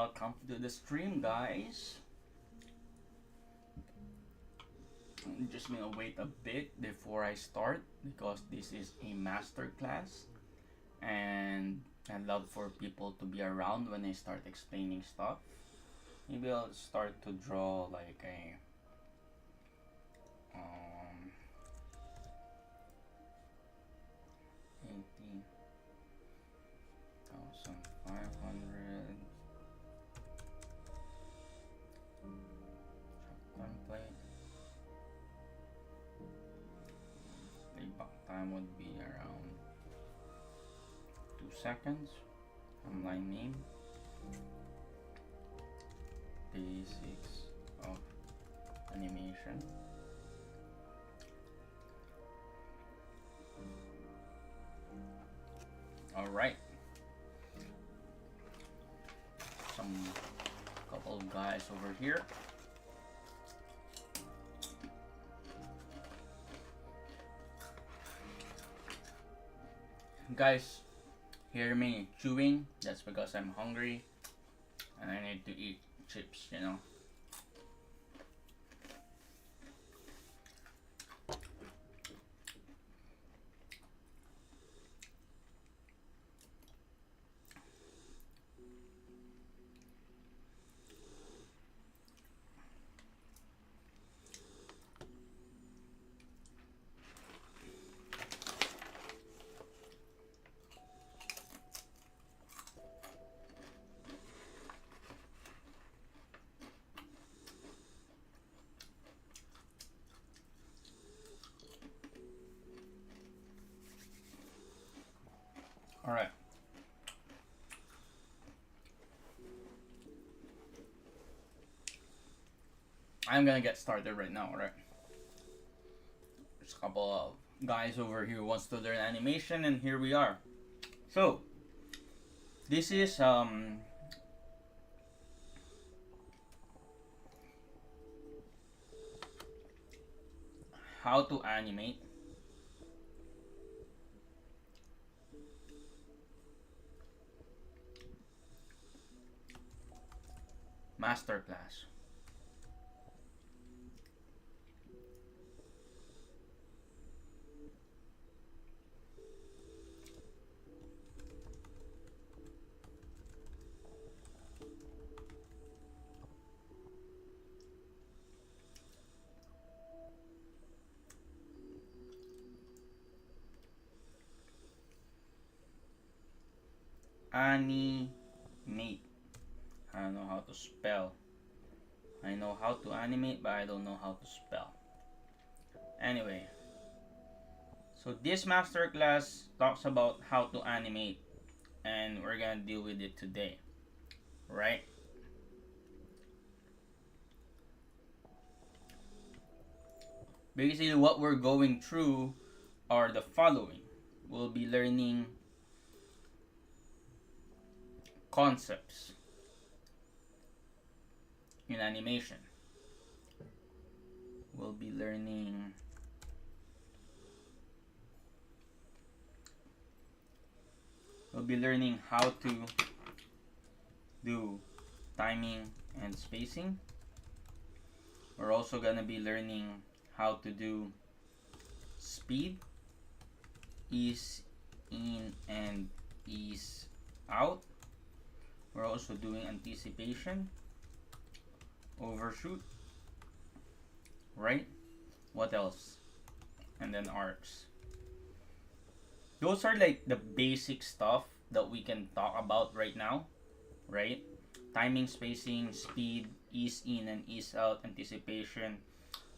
Welcome to the stream, guys. I'm just gonna wait a bit before I start because this is a master class and I love for people to be around when I start explaining stuff. Maybe I'll start to draw like a 18,500 template. Playback time would be around 2 seconds. Timeline name. Basics of animation. Alright. Some couple of guys over here. Guys, hear me chewing? That's because I'm hungry and I need to eat chips, you know. All right. I'm gonna get started right now, alright? There's a couple of guys over here who wants to learn animation and here we are. So, this is how to animate masterclass. Animate. I don't know how to spell. I know how to animate, but I don't know how to spell. Anyway, so this masterclass talks about how to animate, and we're gonna deal with it today, right? Basically, what we're going through are the following. We'll be learning concepts in animation. We'll be learning how to do timing and spacing. We're also gonna be learning how to do speed, ease in and ease out. We're also doing anticipation, overshoot, right? What else? And then arcs. Those are like the basic stuff that we can talk about right now, right? Timing, spacing, speed, ease in and ease out, anticipation,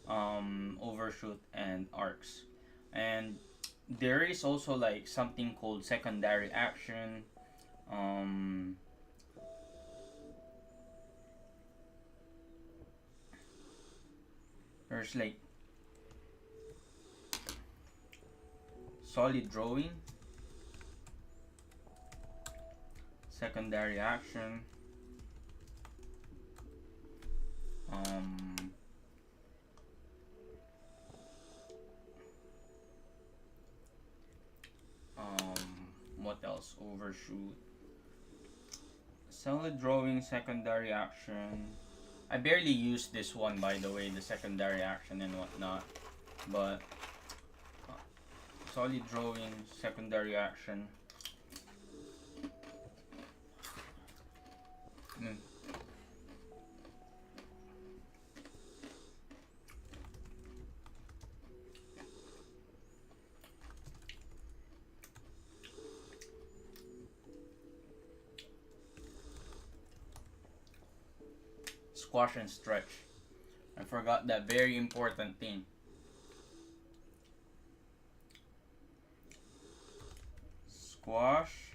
overshoot, and arcs. And there is also like something called secondary action. There's like solid drawing, secondary action, what else? Overshoot, Solid drawing, secondary action. I barely use this one, by the way, the secondary action and whatnot. But solid drawing, secondary action. Mm. Squash and stretch. I forgot that very important thing. Squash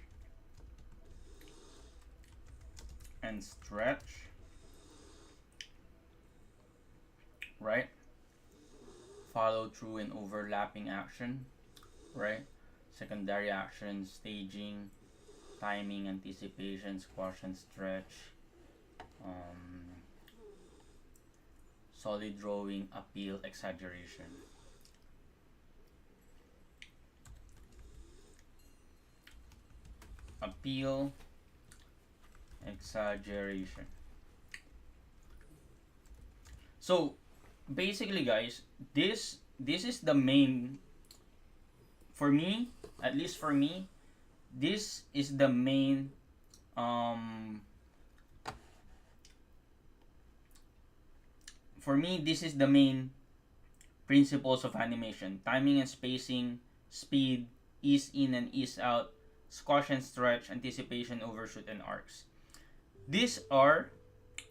and stretch. Right? Follow through and overlapping action. Right? Secondary action, staging, timing, anticipation, squash and stretch. Solid drawing, appeal, exaggeration. Appeal, exaggeration. So basically, guys, this is the main, for me, at least for me, this is the main for me, this is the main principles of animation: timing and spacing, speed, ease in and ease out, squash and stretch, anticipation, overshoot, and arcs. These are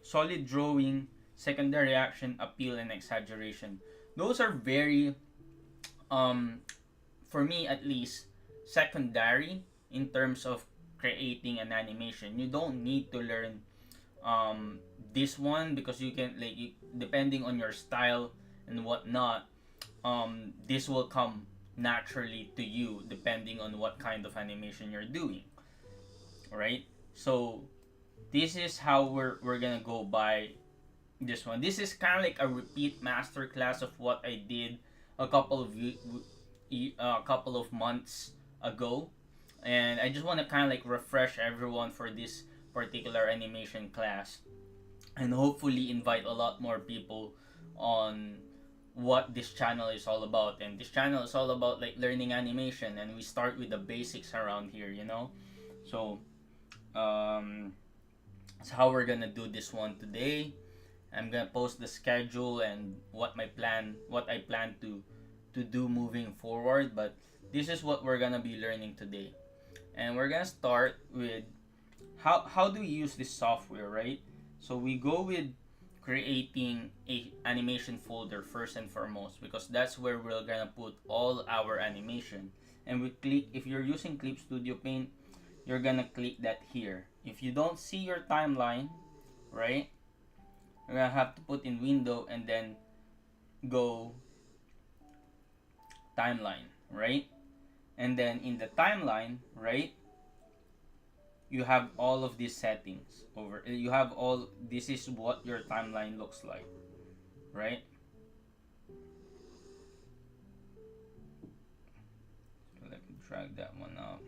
solid drawing, secondary action, appeal, and exaggeration. Those are very, for me at least, secondary in terms of creating an animation. You don't need to learn this one, because you can, like, depending on your style and whatnot, this will come naturally to you depending on what kind of animation you're doing, right? So this is how we're gonna go by this one. This is kind of like a repeat masterclass of what I did a couple of months ago, and I just want to kind of like refresh everyone for this particular animation class, and hopefully invite a lot more people on what this channel is all about. And this channel is all about like learning animation, and we start with the basics around here, you know. So that's how we're gonna do this one today. I'm gonna post the schedule and what I plan to do moving forward, but this is what we're gonna be learning today. And we're gonna start with how do we use this software, right? So we go with creating a animation folder first and foremost, because that's where we're gonna put all our animation. And we click, if you're using Clip Studio Paint, you're gonna click that here. If you don't see your timeline, right, you're gonna have to put in window and then go timeline, right? And then in the timeline, right, you have all of these settings over. You have all, this is what your timeline looks like, right? So let me drag that one out.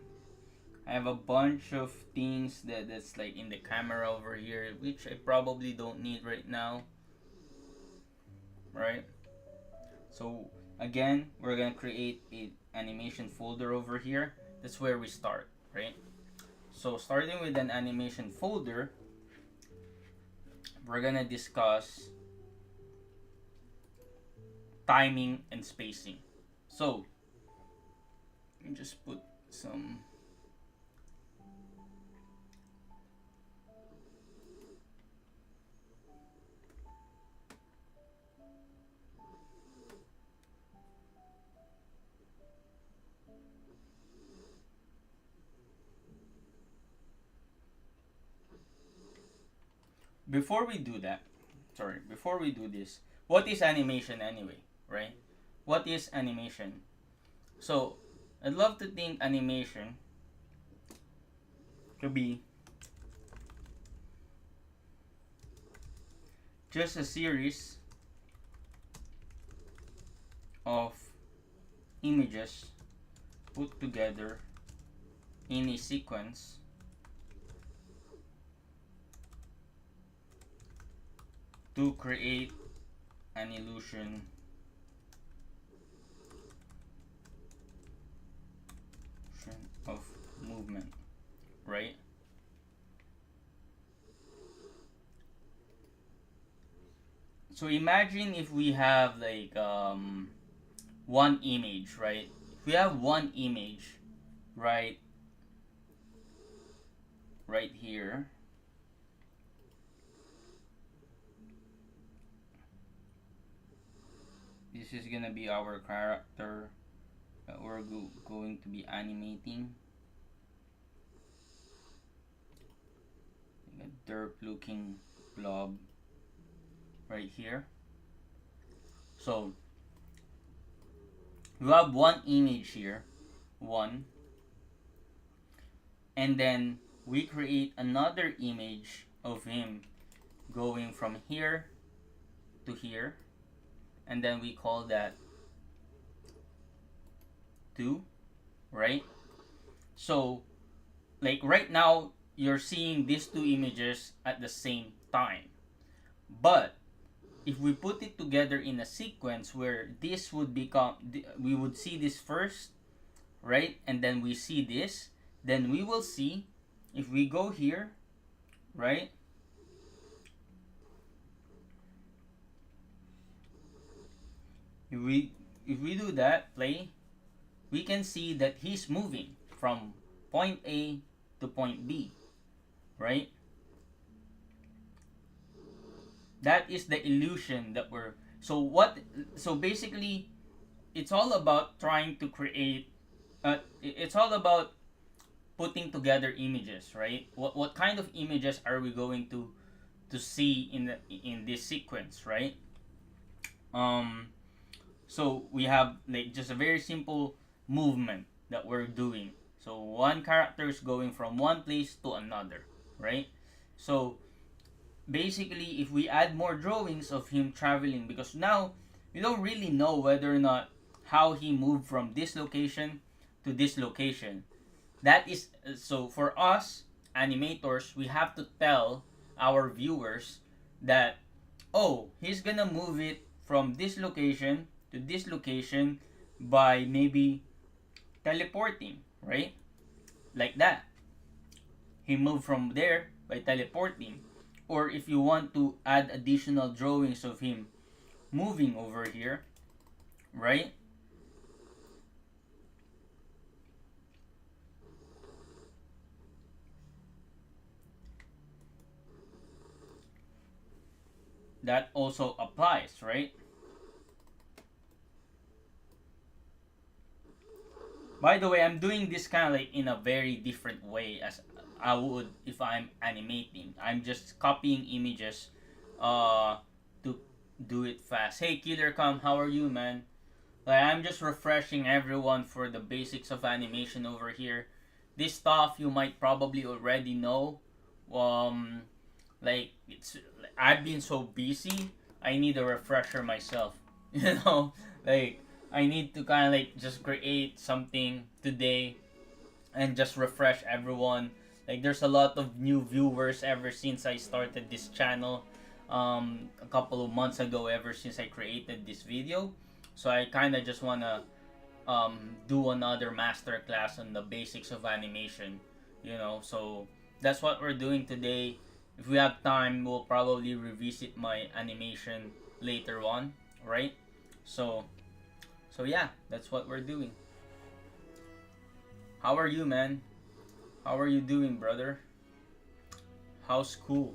I have a bunch of things that's like in the camera over here, which I probably don't need right now, right? So again, we're gonna create a animation folder over here. That's where we start, right? So starting with an animation folder, we're gonna discuss timing and spacing. So let me just put some before we do that, before we do this, what is animation anyway, right? What is animation? So, I'd love to think animation could be just a series of images put together in a sequence to create an illusion of movement, right? So imagine if we have like one image, right? If we have one image, right, right here, this is gonna be our character that we're going to be animating. Like a derp looking blob right here. So you have one image here, one, and then we create another image of him going from here to here, and then we call that 2, right? So like right now you're seeing these two images at the same time, but if we put it together in a sequence where this would become, we would see this first, right, and then we see this, then we will see, if we go here, right, if we do that play, we can see that he's moving from point A to point B, right? That is the illusion that we're, so basically it's all about trying to create, it's all about putting together images, right? What kind of images are we going to see in this sequence, right? um so we have like just a very simple movement that we're doing. So one character is going from one place to another, right? So basically if we add more drawings of him traveling, because now we don't really know whether or not how he moved from this location to this location. That is, so for us animators, we have to tell our viewers that, oh, he's gonna move it from this location to this location by maybe teleporting, right? Like that. He moved from there by teleporting. Or if you want to add additional drawings of him moving over here, right? That also applies, right? By the way, I'm doing this kind of like in a very different way as I would if I'm animating. I'm just copying images to do it fast. Hey Killer Come, how are you, man? Like I'm just refreshing everyone for the basics of animation over here. This stuff you might probably already know. Um like it's I've been so busy, I need a refresher myself. You know, like I need to kind of like just create something today and just refresh everyone. Like there's a lot of new viewers ever since I started this channel a couple of months ago, ever since I created this video. So I kind of just want to do another masterclass on the basics of animation, you know. So that's what we're doing today. If we have time, we'll probably revisit my animation later on, right? So yeah, that's what we're doing. How are you, man? How are you doing, brother? How's school?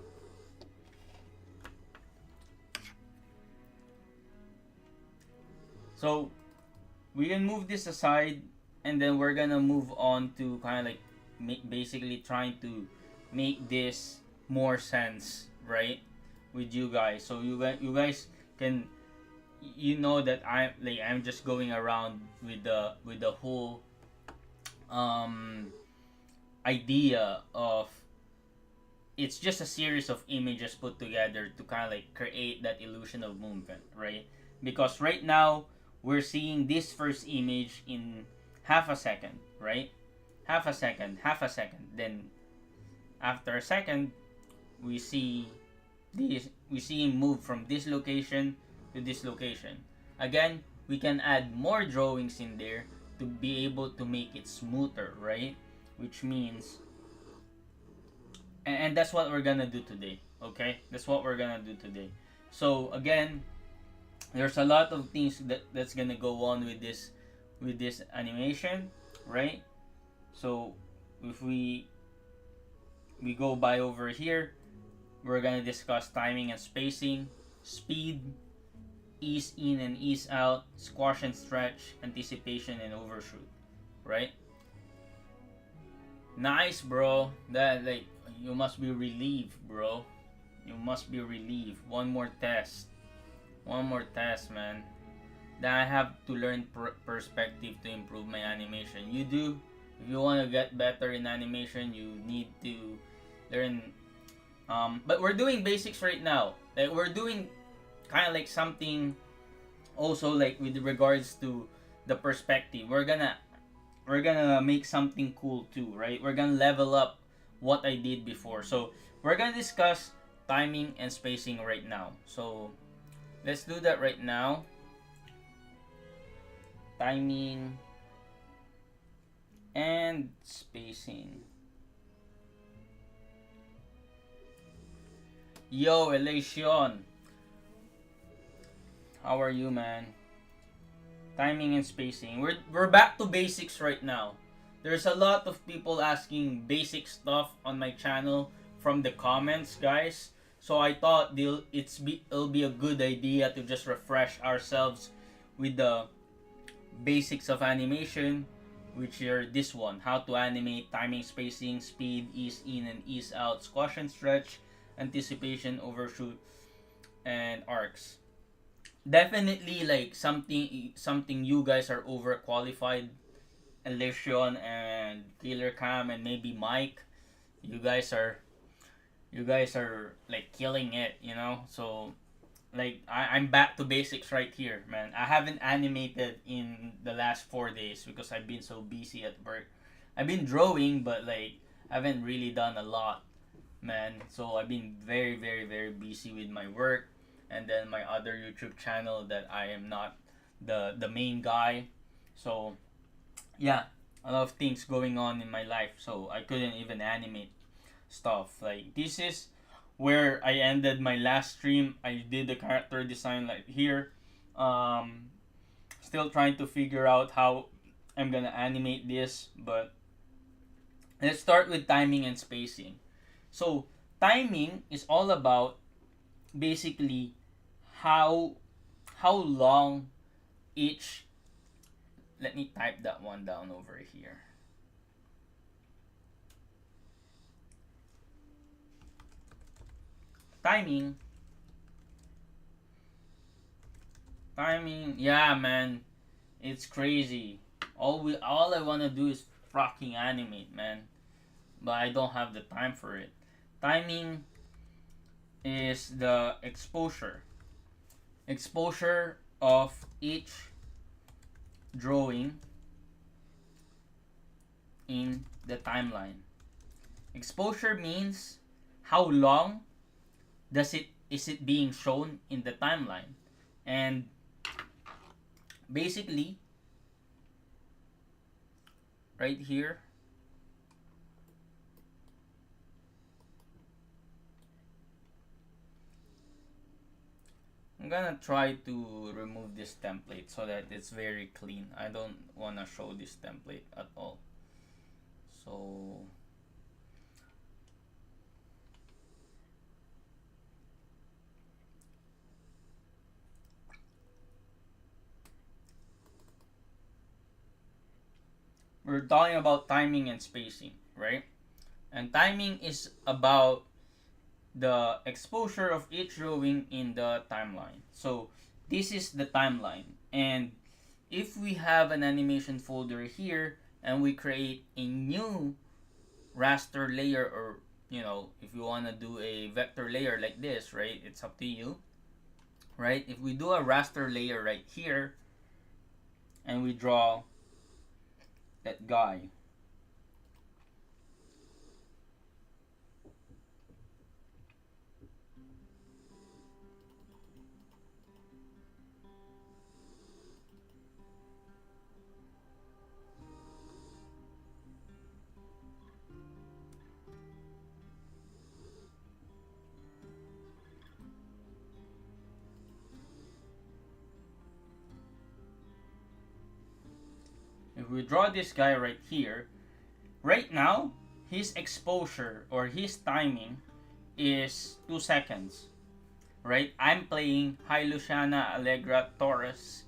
So we can move this aside, and then we're gonna move on to kind of like basically trying to make this more sense, right, with you guys. So you guys can, you know that I'm just going around with the whole um idea of, it's just a series of images put together to kind of like create that illusion of movement, right? Because right now we're seeing this first image in half a second, right? Half a second, then after a second we see we see him move from this location to this location. Again, we can add more drawings in there to be able to make it smoother, right? Which means, and that's what we're gonna do today. Okay, that's what we're gonna do today. So again, there's a lot of things that's gonna go on with this animation, right? So if we go by over here, we're gonna discuss timing and spacing, speed, ease in and ease out, squash and stretch, anticipation and overshoot, right? Nice, bro. That, like, you must be relieved, bro. You must be relieved. One more test. One more test, man. Then I have to learn perspective to improve my animation. You do. If you want to get better in animation, you need to learn. But we're doing basics right now. Like, we're doing kind of like something also, like, with regards to the perspective. We're gonna make something cool too, right? We're gonna level up what I did before. So we're gonna discuss timing and spacing right now. So let's do that right now. Timing and spacing. Yo, Elation. How are you, man? Timing and spacing. We're back to basics right now. There's a lot of people asking basic stuff on my channel from the comments, guys. So I thought it'll be a good idea to just refresh ourselves with the basics of animation, which are this one: how to animate, timing, spacing, speed, ease in and ease out, squash and stretch, anticipation, overshoot, and arcs. Definitely, like, something you guys are overqualified. Elysion and Killer Cam and maybe Mike, you guys are like killing it, you know. So, like, I'm back to basics right here, man. I haven't animated in the last 4 days because I've been so busy at work. I've been drawing, but, like, I haven't really done a lot, man. So I've been very, very, very busy with my work, and then my other YouTube channel that I am not the main guy. So yeah, a lot of things going on in my life, so I couldn't even animate stuff. Like, this is where I ended my last stream. I did the character design like here. Um, Still trying to figure out how I'm gonna animate this, but let's start with timing and spacing. So timing is all about basically how how long each, let me type that one down over here. Timing. Timing. Yeah, man. It's crazy. All I wanna do is fucking animate, man. But I don't have the time for it. Timing is the exposure. Exposure of each drawing in the timeline. Exposure means how long is it being shown in the timeline. And basically, right here, I'm gonna try to remove this template so that it's very clean. I don't wanna show this template at all. So we're talking about timing and spacing, right? And timing is about the exposure of each drawing in the timeline. So this is the timeline. And if we have an animation folder here and we create a new raster layer, or, you know, if you want to do a vector layer like this, right? It's up to you, right? If we do a raster layer right here and we draw that guy, if we draw this guy right here, right now his exposure or his timing is 2 seconds, right? I'm playing Hi Luciana Allegra Torres.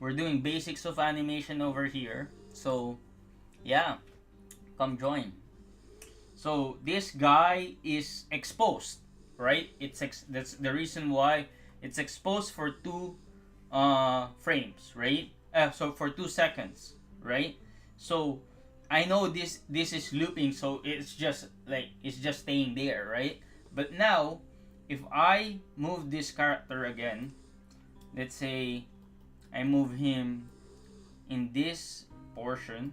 We're doing basics of animation over here. So, yeah, come join. So, this guy is exposed, right? That's the reason why it's exposed for 2 frames, right? So for 2 seconds, right? So I know this is looping, so it's just staying there, right? But now, if I move this character again, let's say I move him in this portion,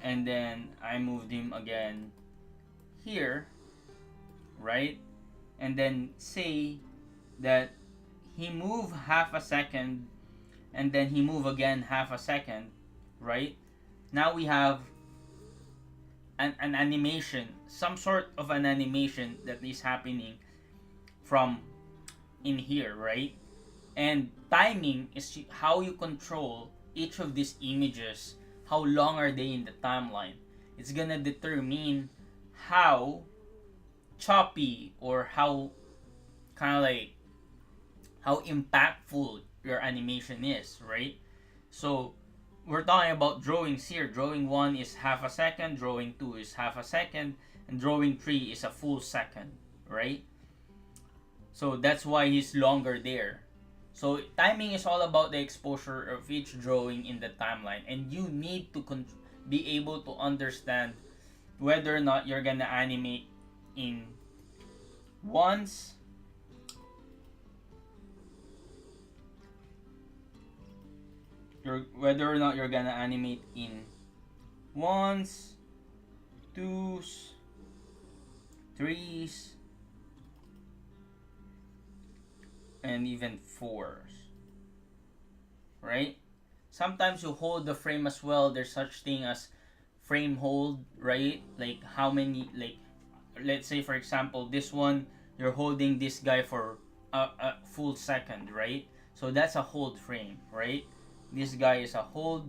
and then I moved him again here, right? And then say that he move half a second, and then he move again half a second, right? Now we have an animation, some sort of an animation that is happening from in here, right? And timing is how you control each of these images. How long are they in the timeline? It's gonna determine how choppy or how kind of like how impactful your animation is, right? So we're talking about drawings here. Drawing 1 is half a second, drawing 2 is half a second, and drawing 3 is a full second, right? So that's why he's longer there. So timing is all about the exposure of each drawing in the timeline, and you need to be able to understand whether or not you're gonna animate in once, whether or not you're gonna animate in ones, twos, threes, and even fours, right? Sometimes you hold the frame as well. There's such thing as frame hold, right? Like how many, like let's say for example this one, you're holding this guy for a full second, right? So that's a hold frame, right? This guy is a hold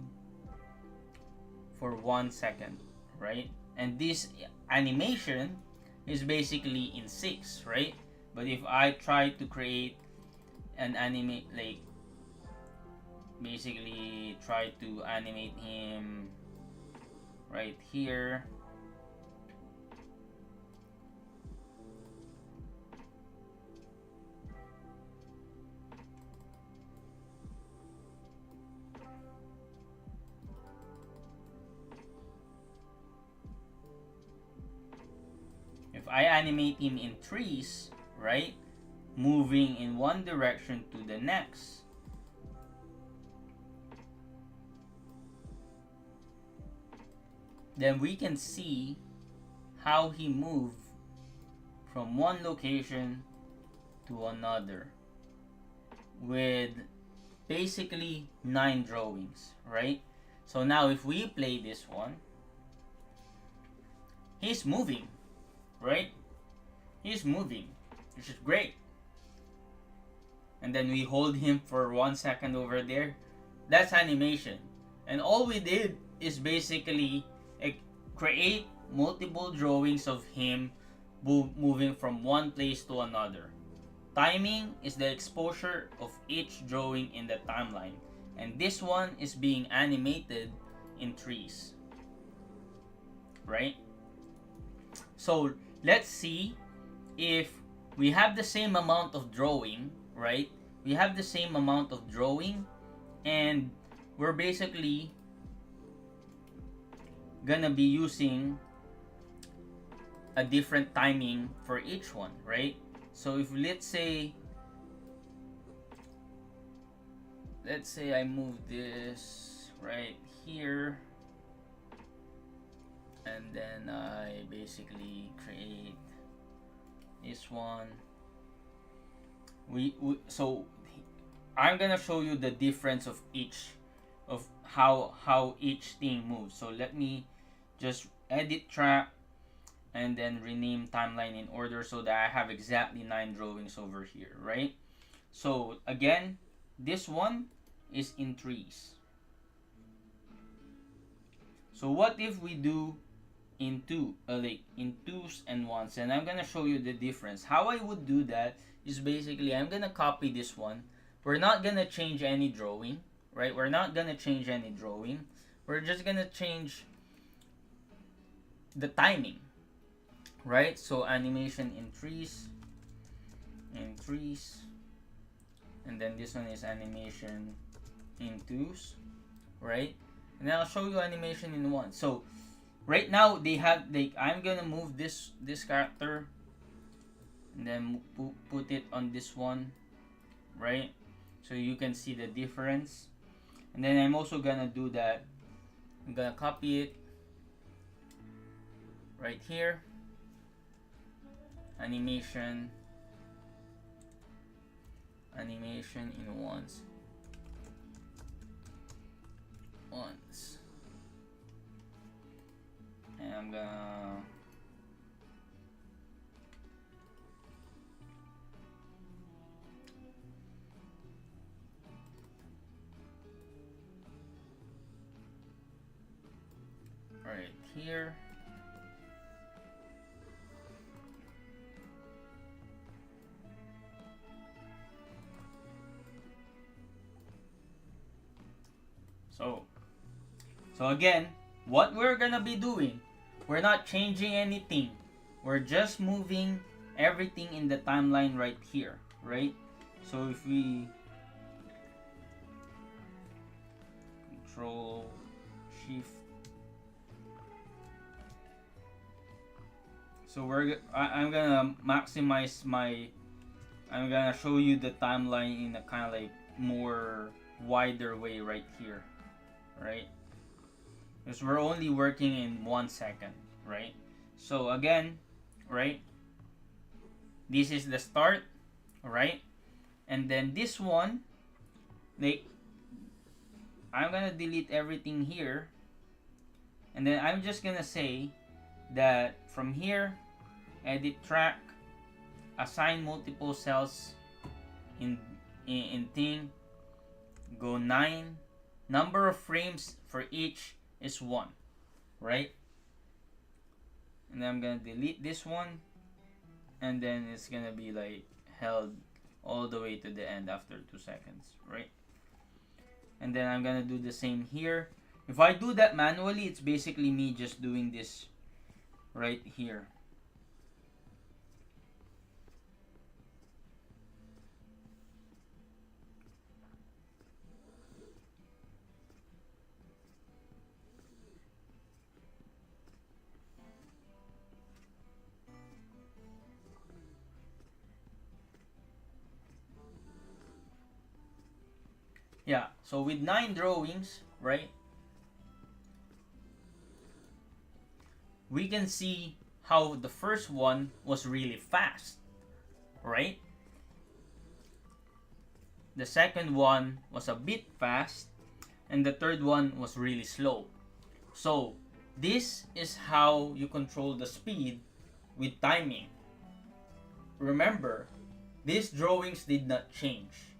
for 1 second, right? And this animation is basically in 6, right? But if I try to create an animate, like basically try to animate him right here, if I animate him in trees, right, moving in one direction to the next, then we can see how he moved from one location to another with basically 9 drawings, right? So now if we play this one, he's moving, right? He's moving, which is great. And then we hold him for 1 second over there. That's animation. And all we did is basically create multiple drawings of him moving from one place to another. Timing is the exposure of each drawing in the timeline. And this one is being animated in trees, right? So let's see if we have the same amount of drawing, right? We have the same amount of drawing, and we're basically gonna be using a different timing for each one, right? So if let's say I move this right here, and then I basically create this one. So I'm gonna show you the difference of each of how each thing moves. So let me just edit track and then rename timeline in order so that I have exactly 9 drawings over here, right? So again, this one is in trees, So what if we do like in twos and ones, and I'm gonna show you the difference. How I would do that is basically I'm gonna copy this one. We're not gonna change any drawing, right? We're not gonna change any drawing. We're just gonna change the timing, right? So animation in trees, and then this one is animation in twos, right? And then I'll show you animation in one. So right now they have like I'm gonna move this character and then put it on this one, right? So you can see the difference. And then I'm also gonna do that. I'm gonna copy it right here. Animation in ones. And I'm gonna right here. So again, what we're gonna be doing, we're not changing anything. We're just moving everything in the timeline right here, right? So if we Control Shift, so I'm gonna maximize my. I'm gonna show you the timeline in a kind of like more wider way right here, right? Because we're only working in 1 second, right? So again, right? This is the start, right? And then this one, like, I'm gonna delete everything here, and then I'm just gonna say that from here, edit track, assign multiple cells in thing, go 9, number of frames for each is 1, right? And then I'm gonna delete this one, and then it's gonna be like held all the way to the end after 2 seconds, right? And then I'm gonna do the same here. If I do that manually, it's basically me just doing this right here. Yeah, so with 9 drawings, right, we can see how the first one was really fast, right? The second one was a bit fast, and the third one was really slow. So this is how you control the speed with timing. Remember, these drawings did not change.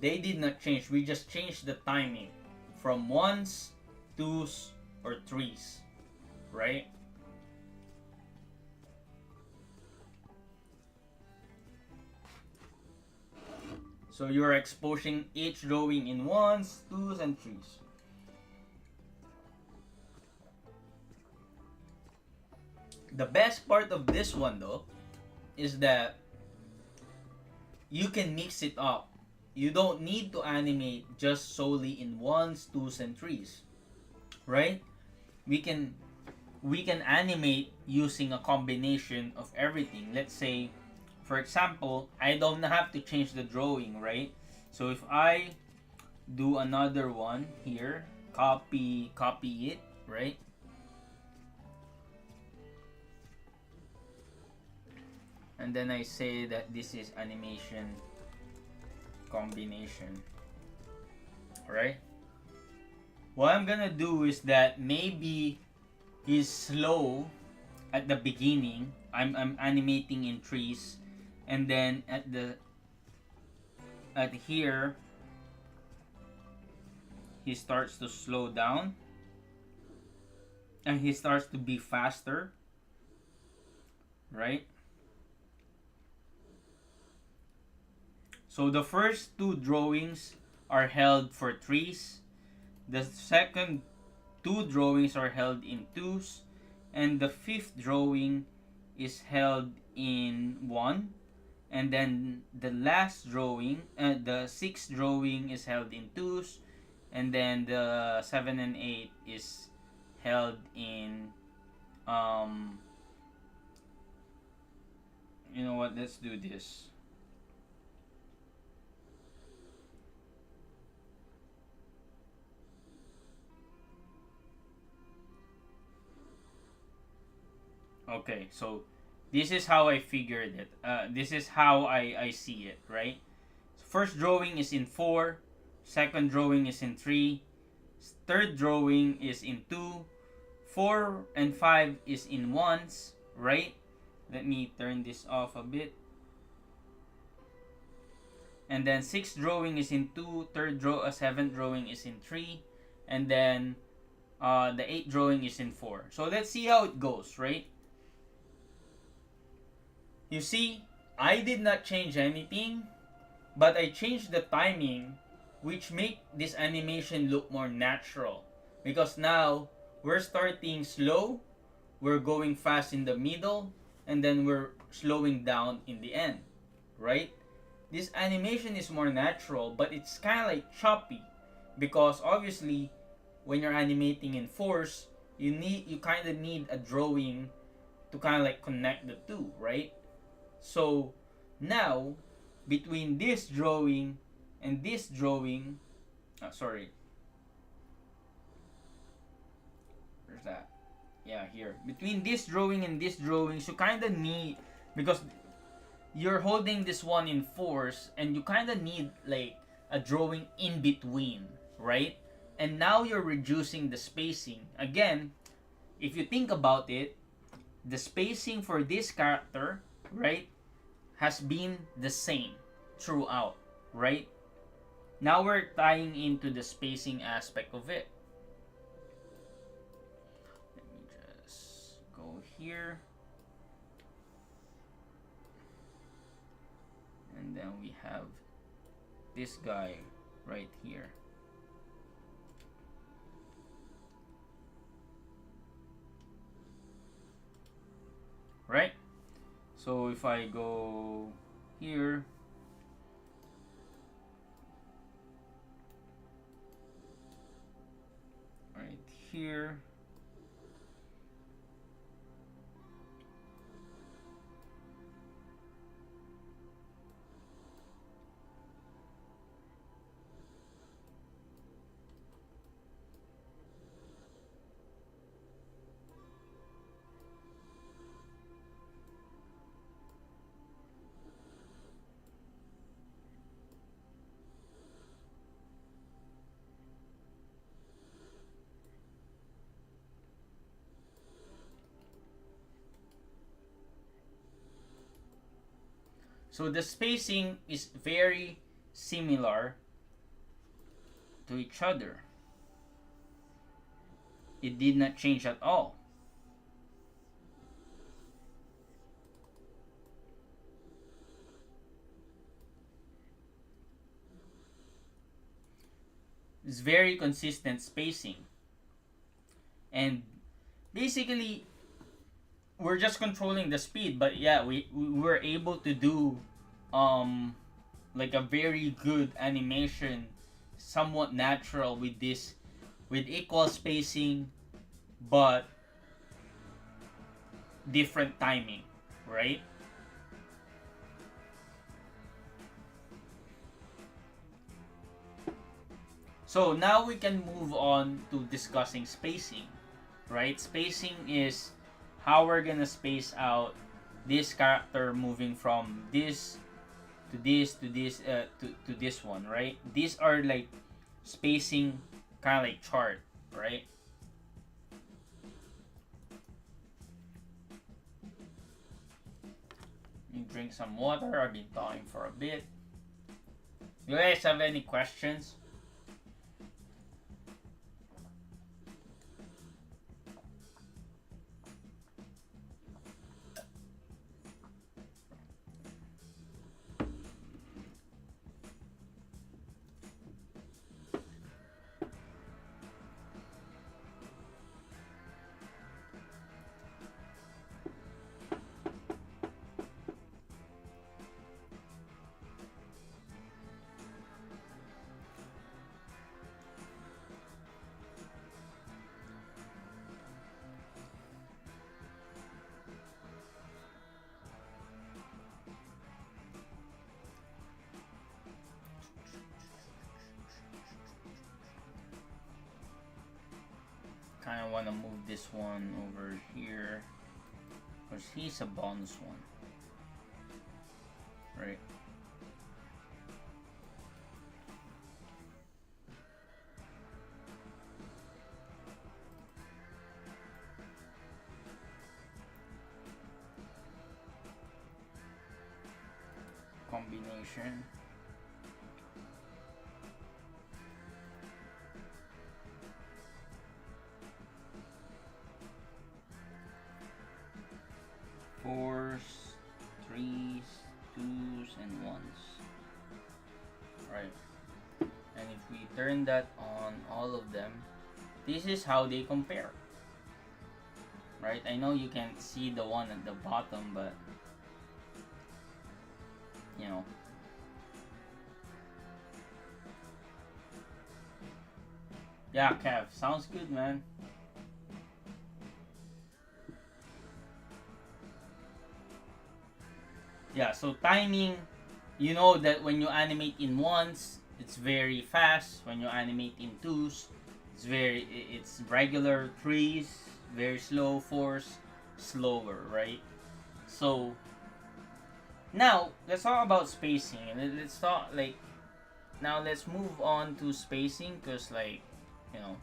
They did not change. We just changed the timing from ones, twos, or threes, right? So you're exposing each drawing in ones, twos, and threes. The best part of this one though is that you can mix it up. You don't need to animate just solely in ones, twos, and threes, right? We can animate using a combination of everything. Let's say, for example, I don't have to change the drawing, right? So if I do another one here, copy it, right? And then I say that this is animation combination, right? What I'm gonna do is that maybe he's slow at the beginning. I'm animating in trees, and then at here he starts to slow down, and he starts to be faster, right? So the first two drawings are held for threes. The second two drawings are held in twos, and the fifth drawing is held in one. And then the last drawing, the sixth drawing is held in twos, and then the seven and eight is held in um. You know what? Let's do this. Okay, so this is how I figured it. This is how I see it, right? First drawing is in 4, second drawing is in 3, third drawing is in 2, 4 and 5 is in ones, right? Let me turn this off a bit. And then sixth drawing is in 2, seventh drawing is in 3, and then the eighth drawing is in 4. So let's see how it goes, right? You see, I did not change anything, but I changed the timing, which make this animation look more natural. Because now, we're starting slow, we're going fast in the middle, and then we're slowing down in the end, right? This animation is more natural, but it's kind of like choppy, because obviously, when you're animating in force, you kind of need a drawing to kind of like connect the two, right? So now, between this drawing and this drawing, sorry, where's that? Yeah, here. Between this drawing and this drawing, you kind of need, because you're holding this one in force, and you kind of need like a drawing in between, right? And now you're reducing the spacing. Again, if you think about it, the spacing for this character, right, has been the same throughout, right? Now we're tying into the spacing aspect of it. Let me just go here. And then we have this guy right here. Right? So if I go here, right here, so the spacing is very similar to each other. It did not change at all. It's very consistent spacing. And basically, we're just controlling the speed, but yeah, we were able to do like a very good animation, somewhat natural with this, with equal spacing but different timing, right? So now we can move on to discussing spacing, right? Spacing is how we're gonna space out this character moving from this to this to this to this one, right? These are like spacing kind of like chart, right? You drink some water. I've been talking for a bit. Do you guys have any questions? I want to move this one over here because he's a bonus one, right? Combination. Fours, threes, twos, and ones. Right. And if we turn that on all of them, this is how they compare. Right? I know you can't see the one at the bottom, but you know. Yeah, Kev, sounds good, man. Yeah, so timing, you know that when you animate in ones, it's very fast. When you animate in twos, it's regular. Threes, very slow. Fours, slower, right? So now let's talk about spacing, and let's talk like now let's move on to spacing because like you know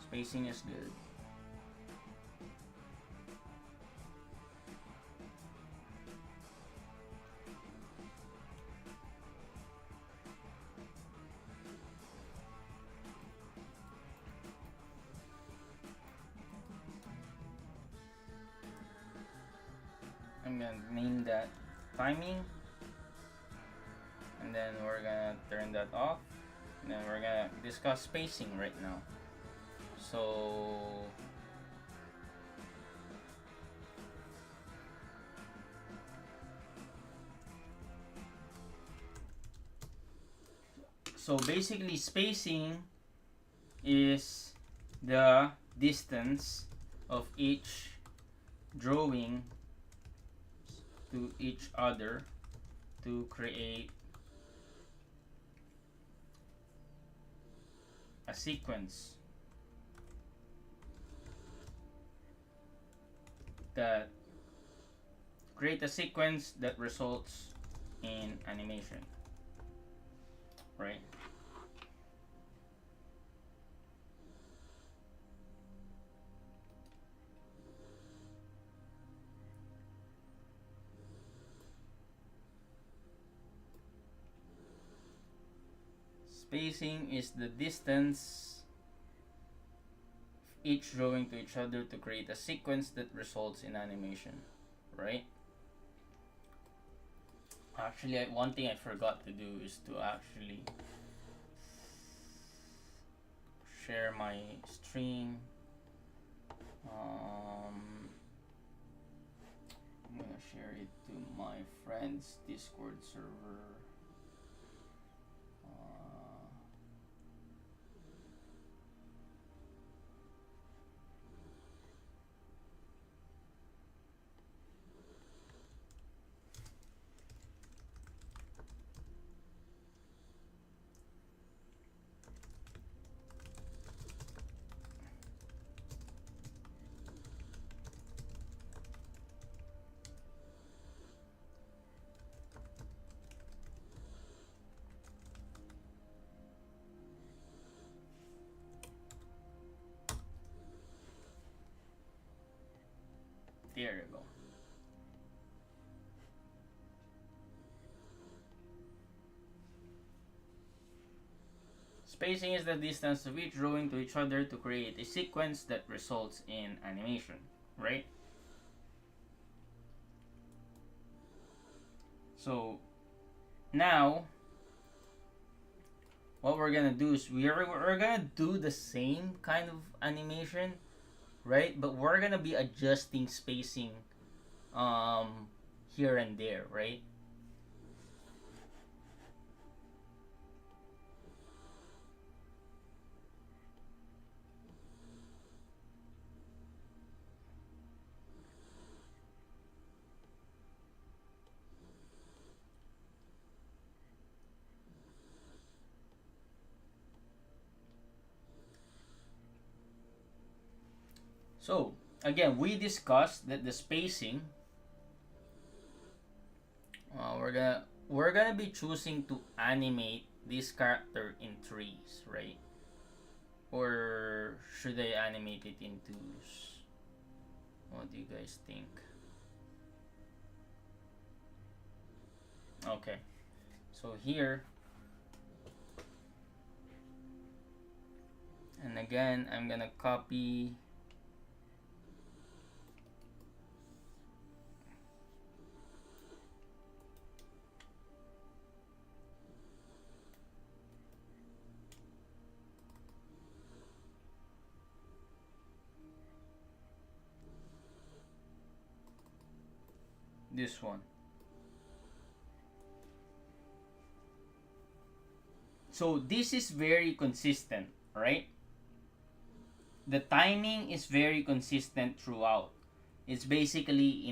spacing is good. I'm gonna name that timing, and then we're gonna turn that off, and then we're gonna discuss spacing right now. So basically spacing is the distance of each drawing to each other to create a sequence that results in animation, right? Spacing is the distance each drawing to each other to create a sequence that results in animation, right? Actually, one thing I forgot to do is to actually share my stream. I'm gonna share it to my friend's Discord server. There you go. Spacing is the distance of each drawing to each other to create a sequence that results in animation, right? So now what we're gonna do is we're gonna do the same kind of animation, right? But we're gonna be adjusting spacing here and there, right? So again, we discussed that the spacing, we're gonna be choosing to animate this character in threes, right? Or should I animate it in twos? What do you guys think? Okay, so here, and again, I'm gonna copy this one. So this is very consistent, right? The timing is very consistent throughout. It's basically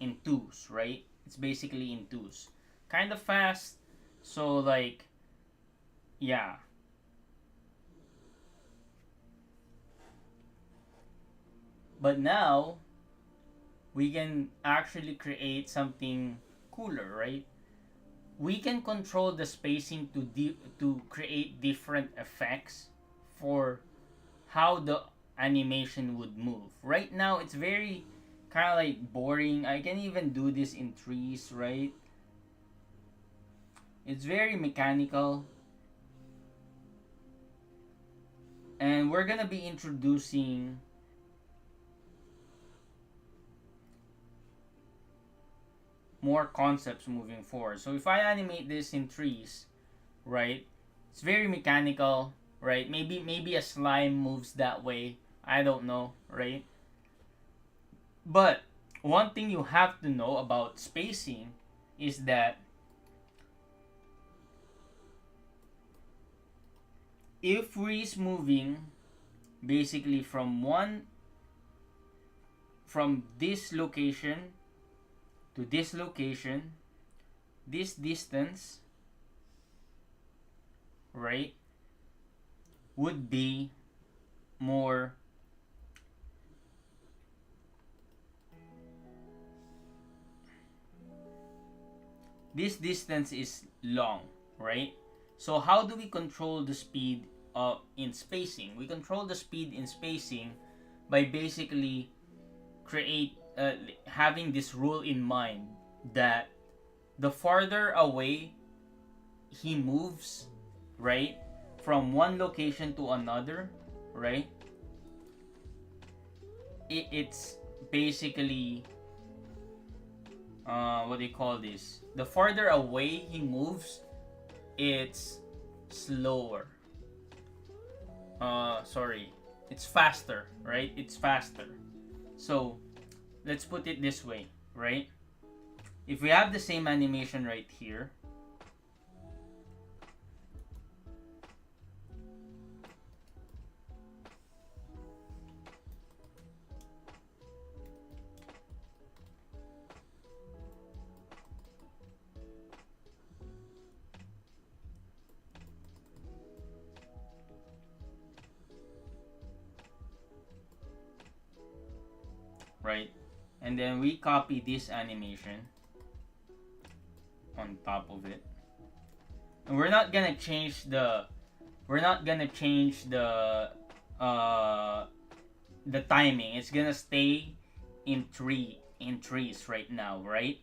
in twos, right? It's basically in twos. Kind of fast. So like, yeah. But now we can actually create something cooler, right? We can control the spacing to create different effects for how the animation would move. Right now, it's very kind of like boring. I can even do this in trees, right? It's very mechanical. And we're gonna be introducing more concepts moving forward. So if I animate this in trees, right? It's very mechanical, right? Maybe a slime moves that way. I don't know, right? But one thing you have to know about spacing is that if we're moving basically from this location to this location, this distance, right, would be more this distance is long, right? So how do we control the speed in spacing? We control the speed in spacing by basically having this rule in mind that the farther away he moves, right, from one location to another, right, it's basically what do you call this? The farther away he moves, it's slower. Sorry, it's faster, right? It's faster. So let's put it this way, right? If we have the same animation right here, right? And then we copy this animation on top of it. And we're not gonna change the uh the timing. It's gonna stay in trees right now, right?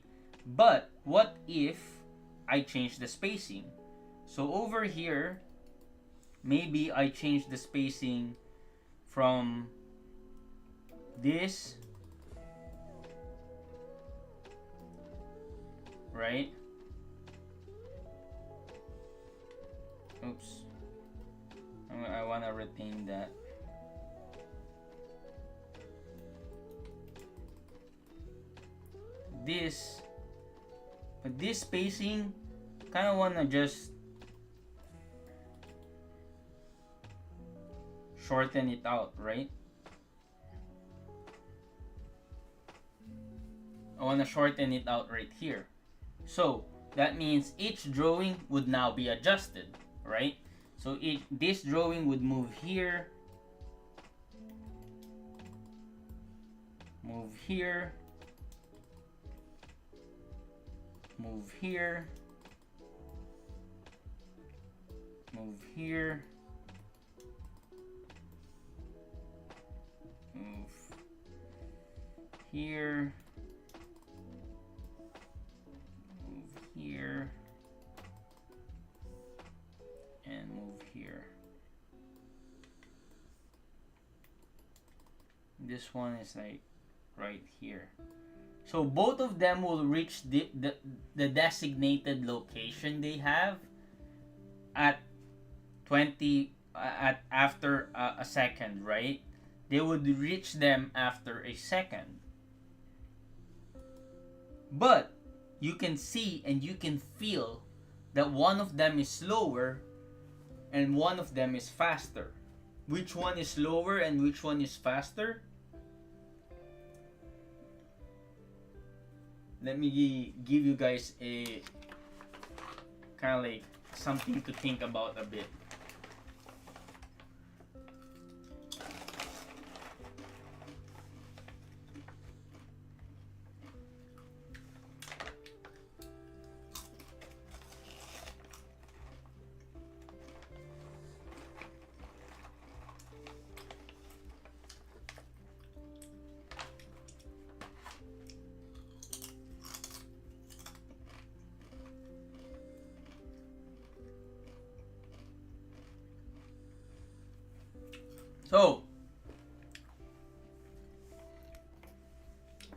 But what if I change the spacing? So over here, maybe I change the spacing from this, right? Oops. I want to retain that. But this spacing, kind of want to just shorten it out, right? I want to shorten it out right here. So that means each drawing would now be adjusted, right? So this drawing would move here, move here, move here, move here, move here, move here, and move here. This one is like right here. So both of them will reach the designated location they have at 20 at after a second, right? They would reach them after a second. But you can see and you can feel that one of them is slower and one of them is faster. Which one is slower and which one is faster? Let me give you guys a kind of like something to think about a bit. So,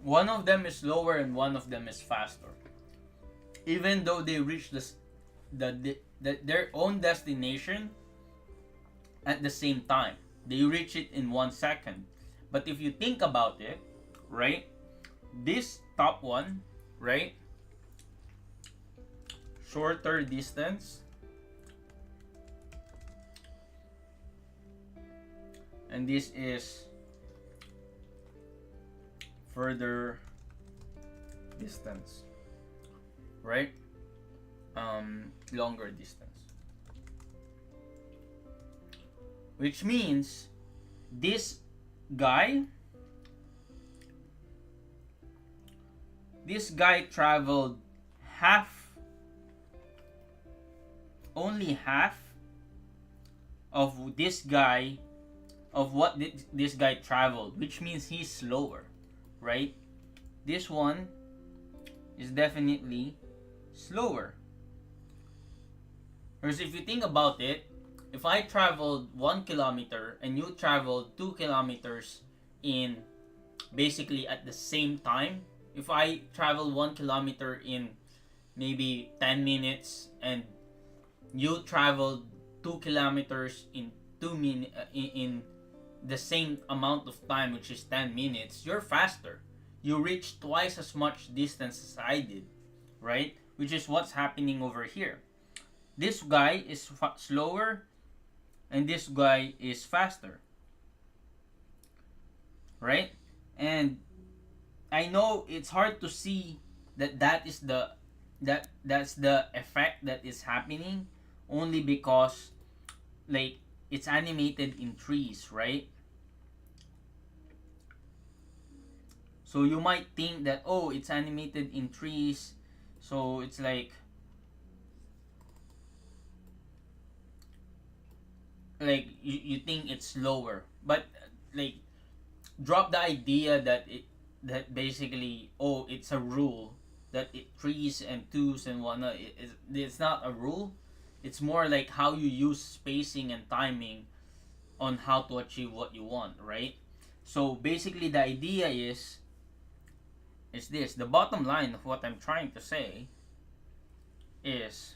one of them is slower and one of them is faster. Even though they reach their own destination at the same time, they reach it in 1 second. But if you think about it, right, this top one, right, shorter distance, and this is further distance, right? Longer distance, which means this guy traveled only half of this guy of what this guy traveled, which means he's slower, right? This one is definitely slower. Whereas if you think about it, if I traveled 1 kilometer and you traveled 2 kilometers in basically at the same time, if I travel 1 kilometer in maybe 10 minutes and you traveled 2 kilometers in 2 minutes in the same amount of time, which is 10 minutes, you're faster. You reach twice as much distance as I did, right? Which is what's happening over here. This guy is slower and this guy is faster, right? And I know it's hard to see that's the effect that is happening, only because like it's animated in trees, right? So you might think that, oh, it's animated in trees, so it's like you think it's slower, but like drop the idea that basically, oh, it's a rule that trees and twos and whatnot. It's not a rule. It's more like how you use spacing and timing on how to achieve what you want, right? So basically the idea is this. The bottom line of what I'm trying to say is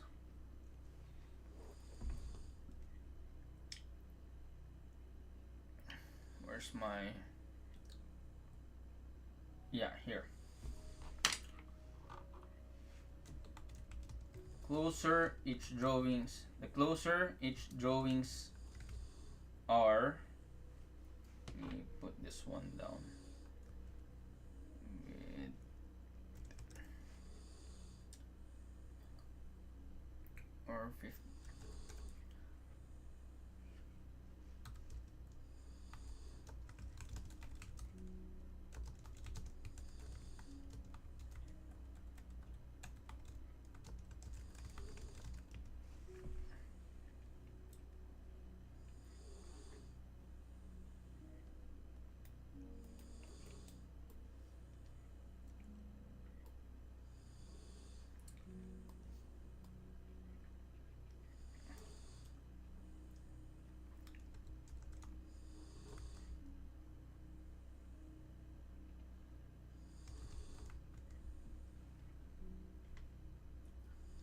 where's my here. The closer each drawings are, let me put this one down, or 50.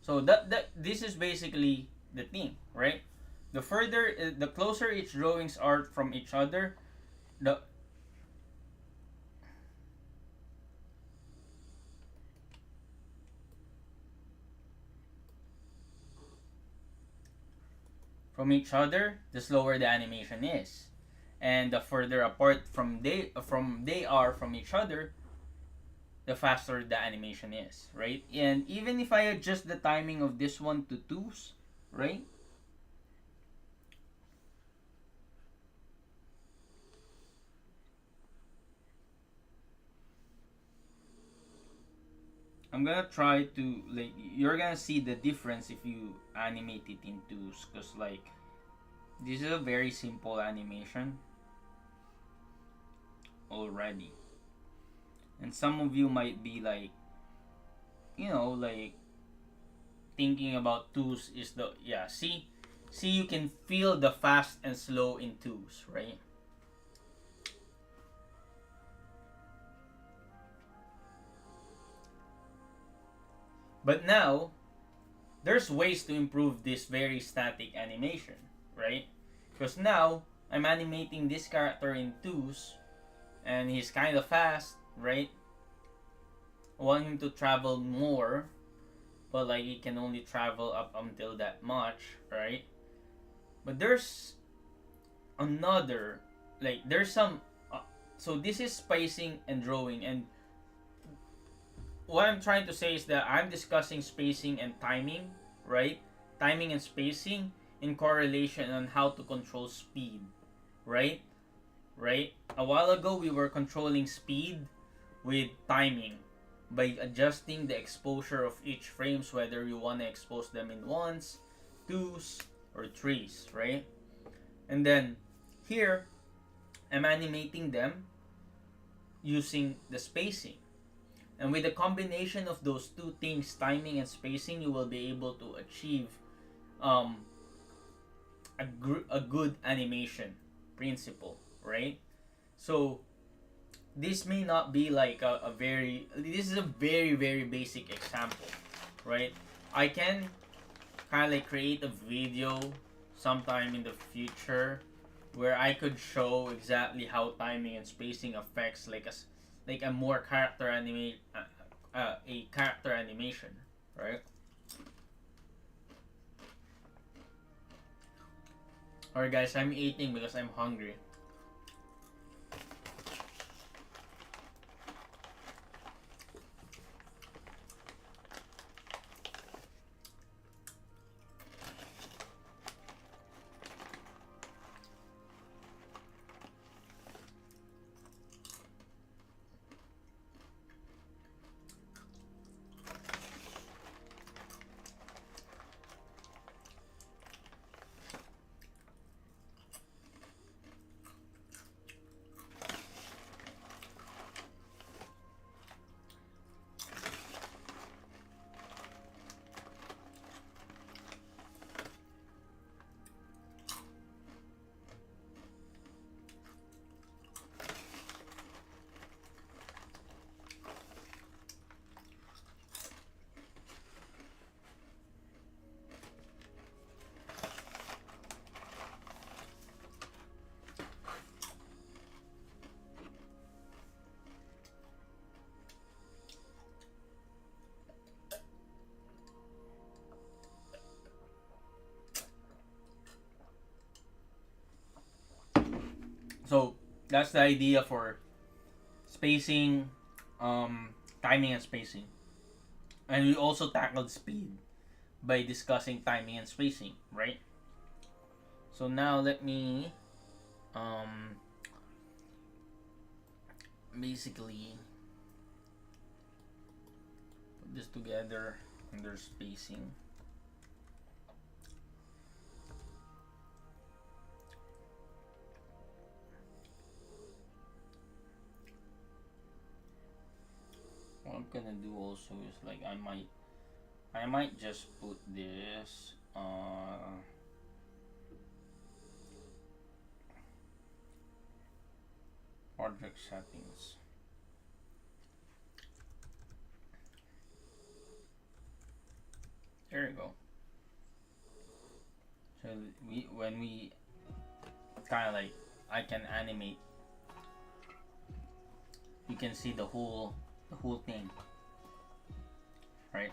So that this is basically the thing, right? The closer each drawings are from each other, the the slower the animation is, and the further apart they are from each other, the faster the animation is, right? And even if I adjust the timing of this one to twos, right? I'm gonna try to like you're gonna see the difference if you animate it in twos, cause like this is a very simple animation already, and some of you might be like, like thinking about twos is the yeah. See, you can feel the fast and slow in twos, right? But now there's ways to improve this very static animation, right? Because now I'm animating this character in twos, and he's kind of fast, right? I want him to travel more, but like he can only travel up until that much, right? But there's another, like there's some. So this is spacing and drawing, and what I'm trying to say is that I'm discussing spacing and timing, right? Timing and spacing in correlation on how to control speed, right? Right? A while ago, we were controlling speed with timing by adjusting the exposure of each frames, whether you want to expose them in ones, twos, or threes, right? And then here, I'm animating them using the spacing. And with the combination of those two things, timing and spacing, you will be able to achieve um, a good animation principle, right? So this may not be like this is a very, very basic example, right? I can kind of like create a video sometime in the future where I could show exactly how timing and spacing affects like a more a character animation, right? Alright, guys, I'm eating because I'm hungry. So that's the idea for spacing, timing and spacing. And we also tackled speed by discussing timing and spacing, right? So now let me um basically put this together under spacing. What I'm gonna do also is like I might just put this project settings. There you go. So when we kind of like, I can animate, you can see the whole thing, right?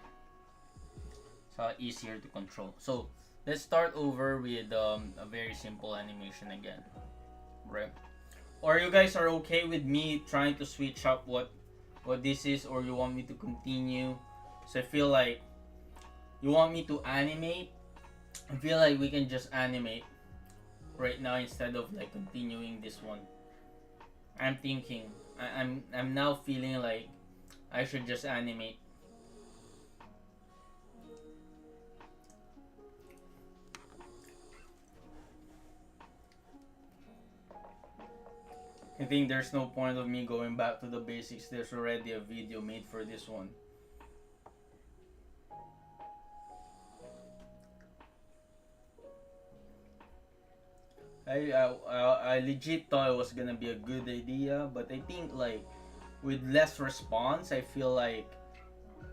So easier to control. So let's start over with a very simple animation again, right? Or you guys are okay with me trying to switch up what this is, or you want me to continue? So I feel like you want me to animate. I feel like we can just animate right now instead of like continuing this one. I'm thinking. I'm now feeling like I should just animate. I think there's no point of me going back to the basics. There's already a video made for this one. I legit thought it was gonna be a good idea, but I think like with less response, I feel like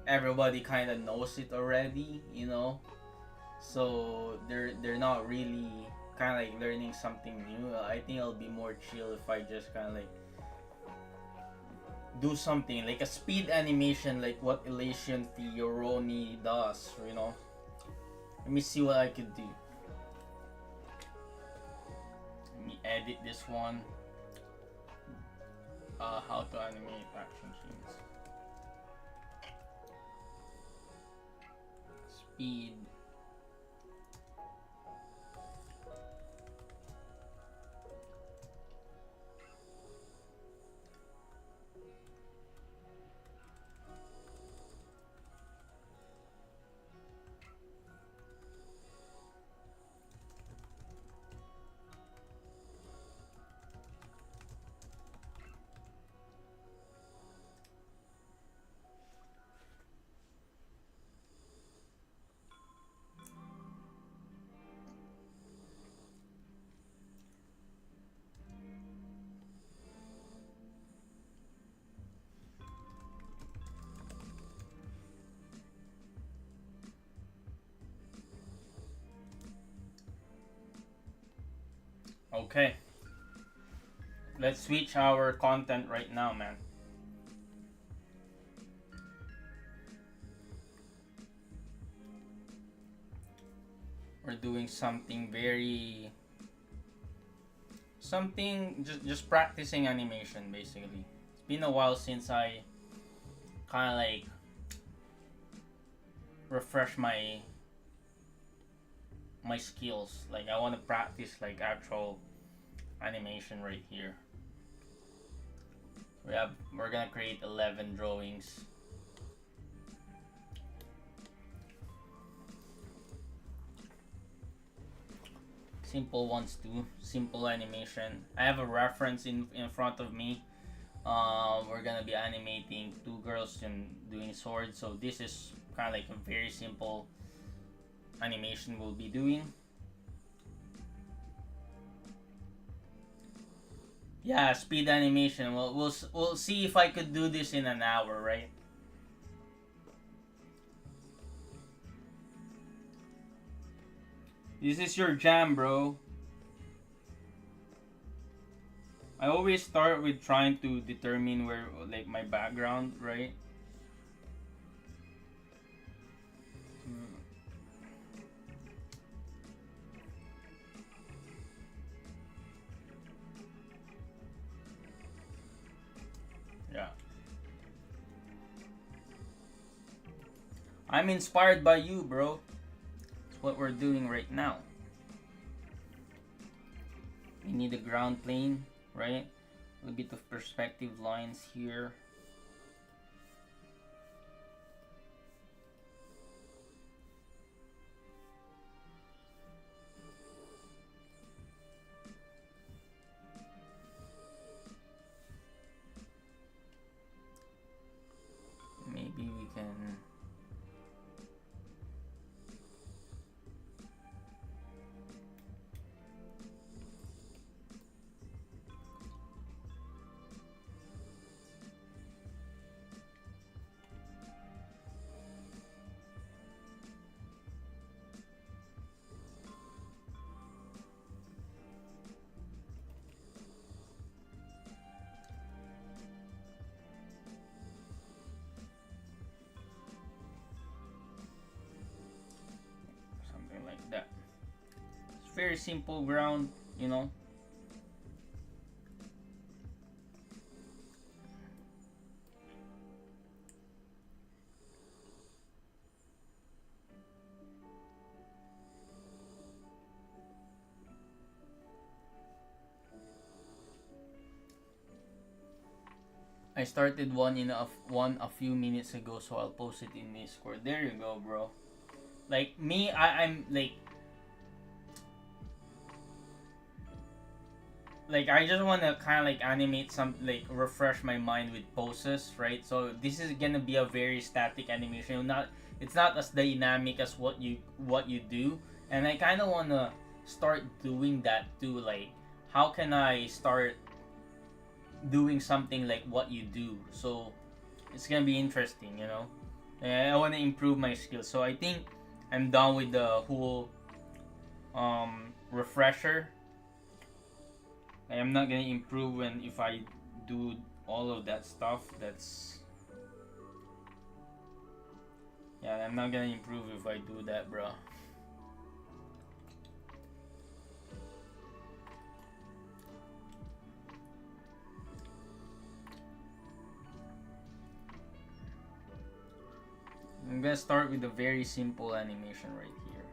everybody kind of knows it already, you know. So they're not really kind of like learning something new. I think it'll be more chill if I just kind of like do something like a speed animation, like what Elation Fioroni does, you know. Let me see what I could do. Let me edit this one. How to animate action scenes. Speed. Okay. Let's switch our content right now, man. We're doing something just practicing animation basically. It's been a while since I kind of like refresh my skills. Like I want to practice like actual animation right here. We're gonna create 11 drawings. Simple ones too. Simple animation. I have a reference in front of me. We're gonna be animating two girls and doing swords. So this is kind of like a very simple animation we'll be doing. Yeah, speed animation. We'll see if I could do this in an hour, right? This is your jam, bro. I always start with trying to determine where like my background, right? Yeah. I'm inspired by you, bro. That's what we're doing right now. We need a ground plane, right? A little bit of perspective lines here. Maybe we can. very simple ground, you know. I started one a few minutes ago, so I'll post it in Discord. There you go, bro. Like me, I'm like I just want to kind of like animate some, like refresh my mind with poses, right? So this is gonna be a very static animation. Not It's not as dynamic as what you do, and I kind of want to start doing that too. Like, how can I start doing something like what you do? So it's gonna be interesting, you know. I want to improve my skills, so I think I'm done with the whole refresher. I am not gonna improve when if I do all of that stuff. That's Yeah, I'm not gonna improve if I do that, bro. I'm gonna start with a very simple animation right here.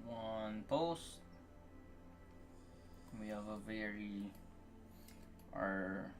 One post. We have a very our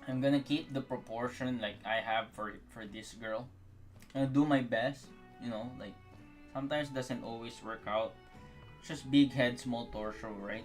I'm gonna keep the proportion like I have for this girl. I'm gonna do my best. Like sometimes doesn't always work out. It's just big head, small torso, right?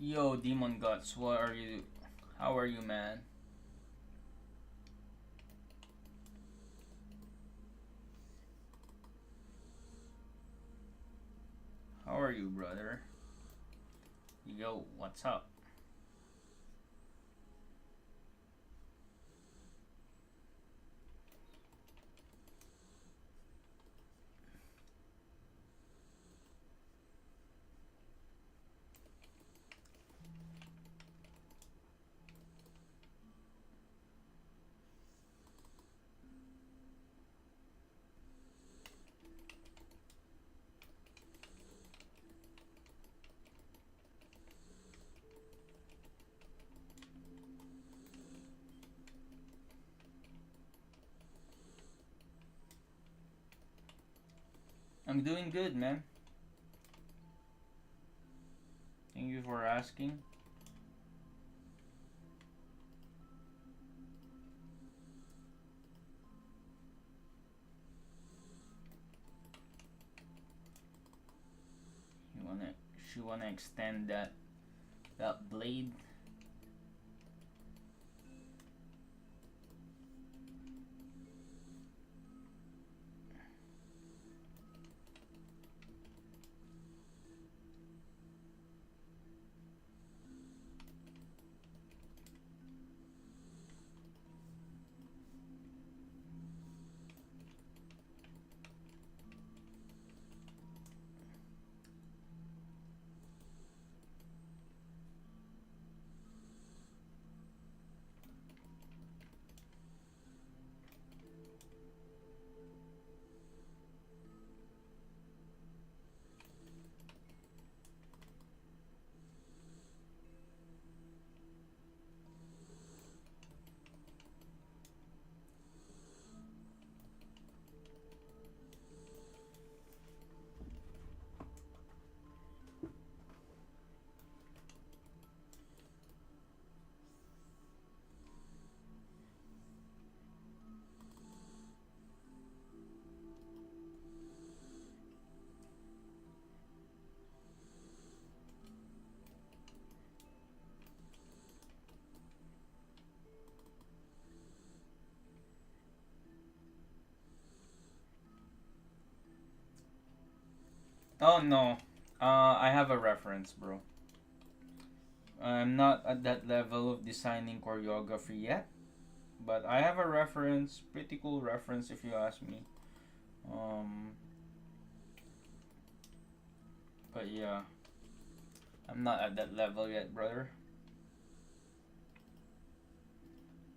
Yo, Demon Guts, what are you? How are you, man? How are you, brother? Yo, what's up? I'm doing good, man. Thank you for asking. You wanna? She wanna extend that blade? Oh no. I have a reference, bro. I'm not at that level of designing choreography yet, but I have a reference, pretty cool reference if you ask me. Um, but yeah, I'm not at that level yet, brother.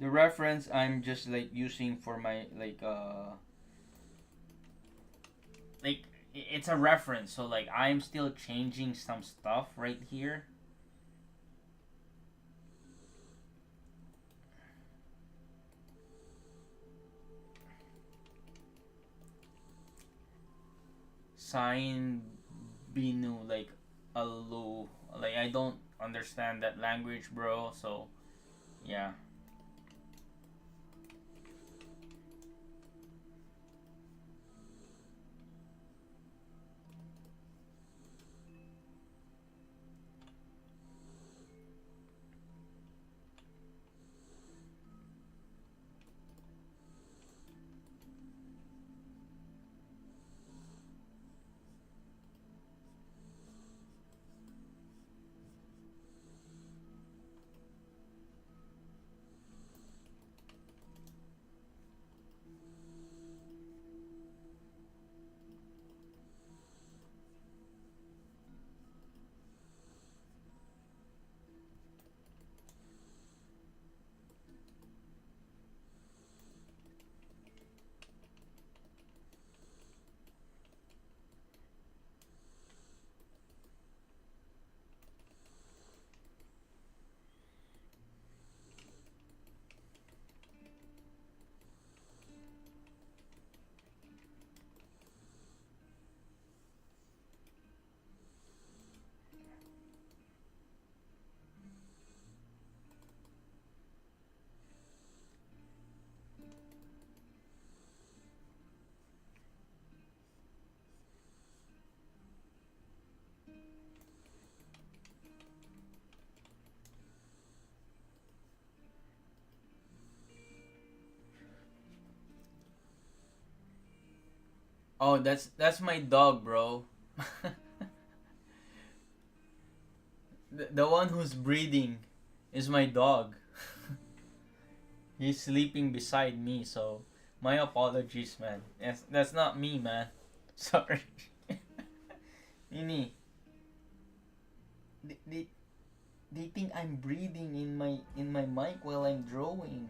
The reference I'm just like using for my like it's a reference, so like I'm still changing some stuff right here. Sign Binu like Alu, like I don't understand that language, bro. So yeah. Oh, that's my dog, bro. The one who's breathing is my dog. He's sleeping beside me, so my apologies, man. That's not me, man. Sorry. Nini, they, they, they think I'm breathing in my mic while I'm drawing.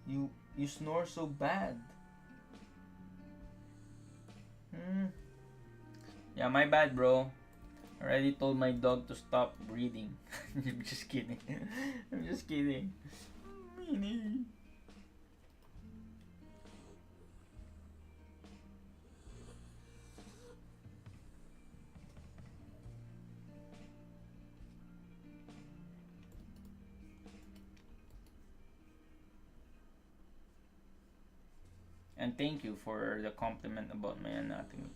You snore so bad. Hmm. Yeah, my bad, bro. I already told my dog to stop breathing. I'm just kidding. I'm just kidding. Mini. And thank you for the compliment about my anatomy.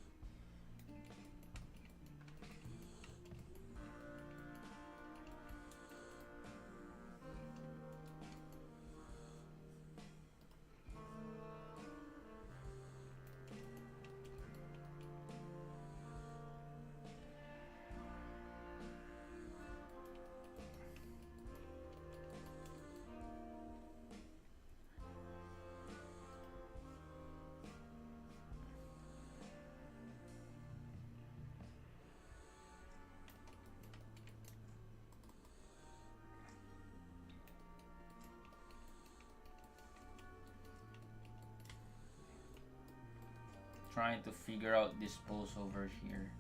Trying to figure out this pose over here.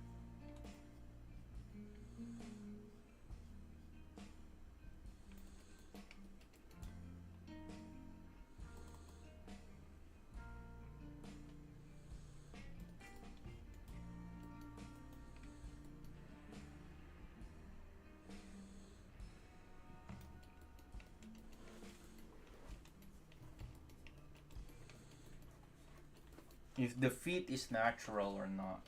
If the feet is natural or not.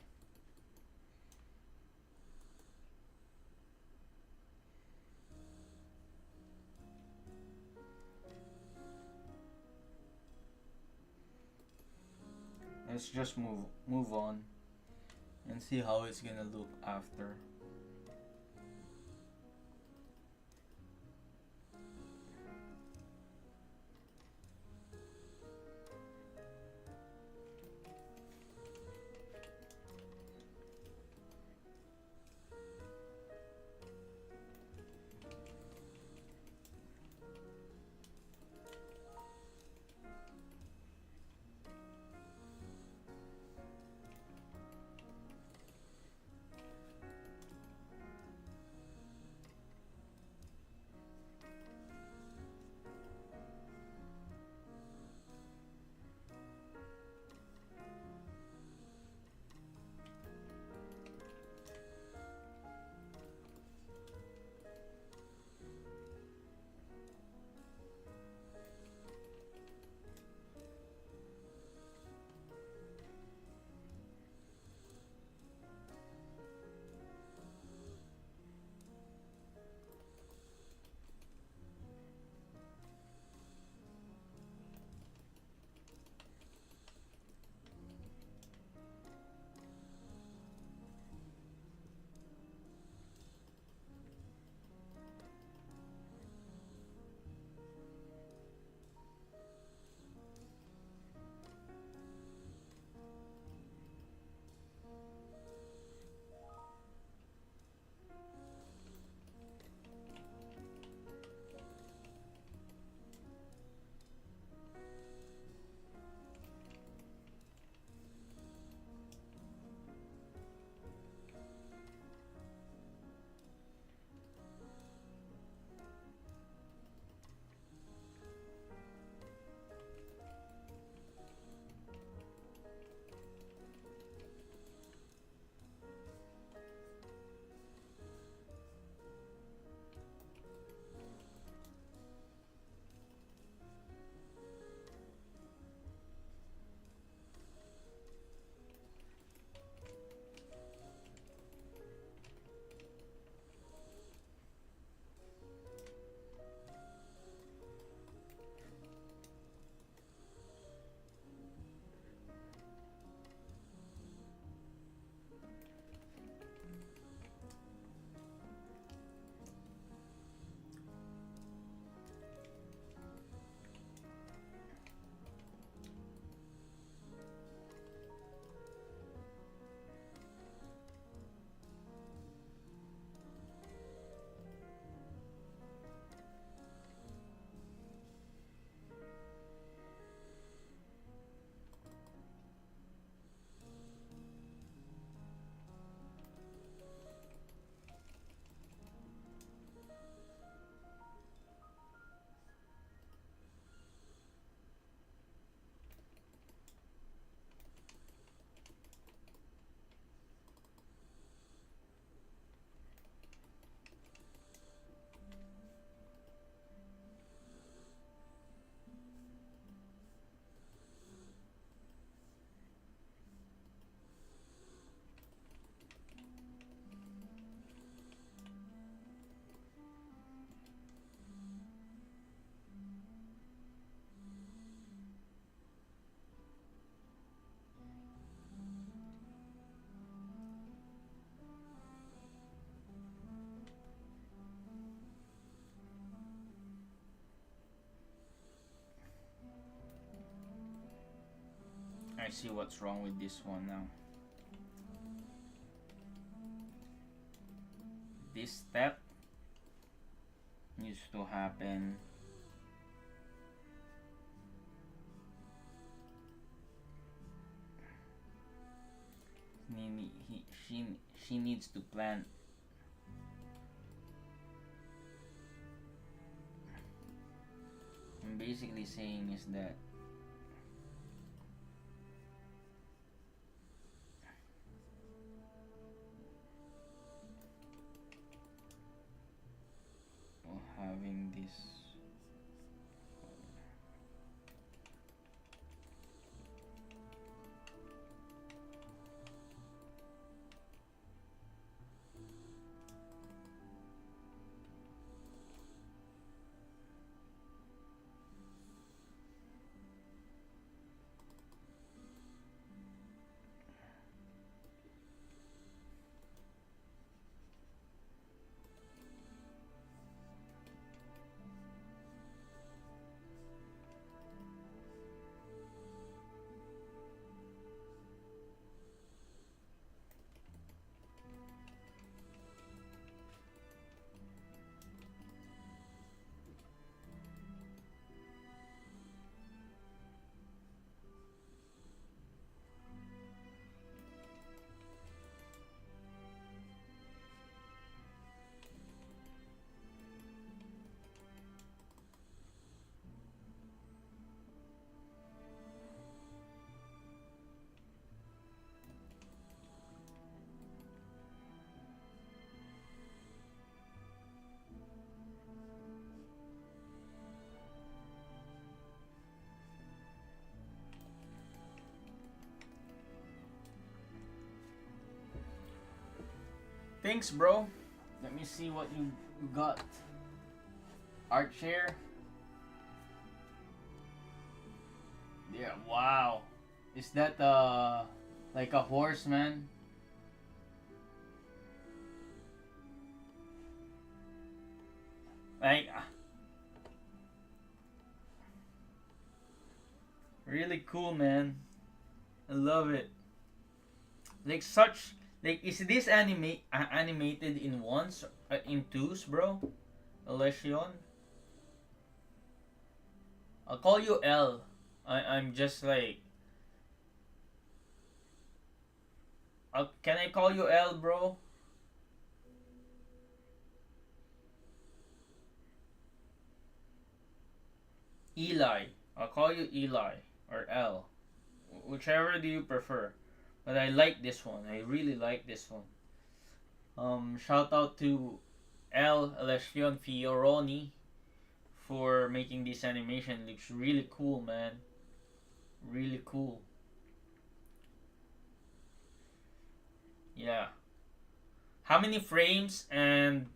Let's just move on and see how it's gonna look after. I see what's wrong with this one now. This step needs to happen. She needs to plant. I'm basically saying is that having this Thanks, bro. Let me see what you got. Art share. Yeah, wow. Is that like a horse, man? Like really cool, man. I love it. Like such like is this animated in ones in twos, bro? Alession? I'll call you L. I'm just like can I call you L, bro? Eli. I'll call you Eli or L. Whichever do you prefer. But I like this one. I really like this one. Shout out to L. Alession Fioroni for making this animation. Looks really cool, man. Really cool. Yeah. How many frames and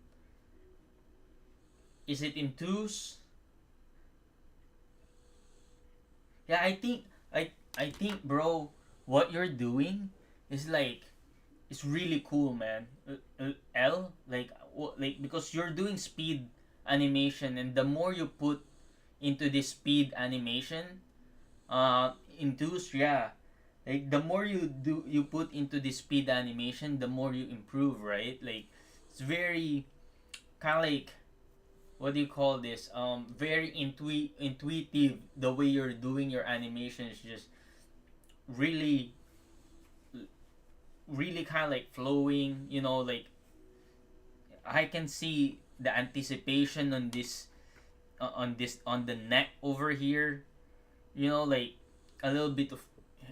is it in twos? Yeah, I think, bro, what you're doing is like it's really cool, man. L like because you're doing speed animation, and the more you put into this speed animation, into yeah, like the more you put into this speed animation, the more you improve, right? Like it's very kind of like what do you call this? Very intuitive. The way you're doing your animation is just really really kind of like flowing, you know, like I can see the anticipation on this on the neck over here, you know, like a little bit of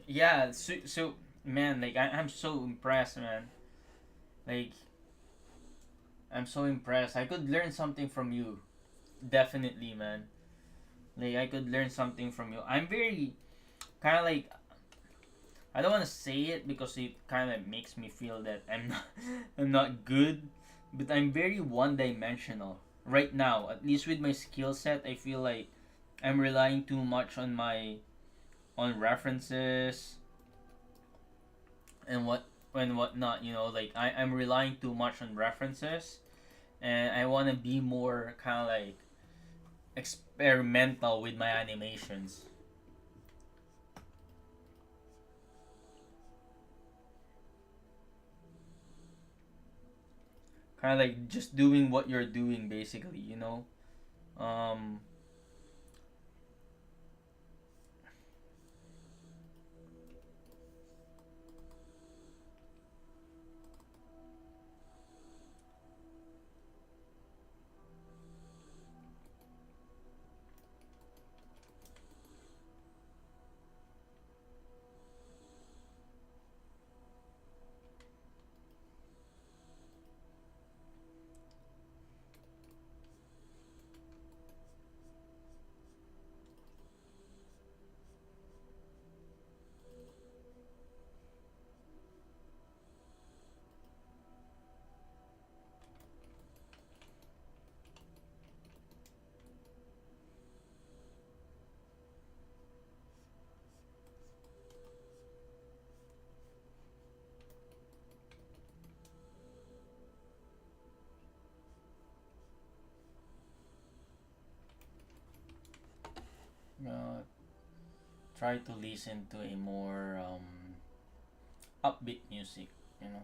yeah, so man, like I'm so impressed, man. Like I'm so impressed. I could learn something from you. Definitely, man. Like I could learn something from you. I'm very kind of like I don't want to say it because it kind of makes me feel that I'm not I'm not good, but I'm very one-dimensional right now. At least with my skill set, I feel like I'm relying too much on my on references and whatnot. You know, like I'm relying too much on references, and I want to be more kind of like experimental with my animations. kind of like just doing what you're doing basically, um uh, try to listen to a more upbeat music, you know.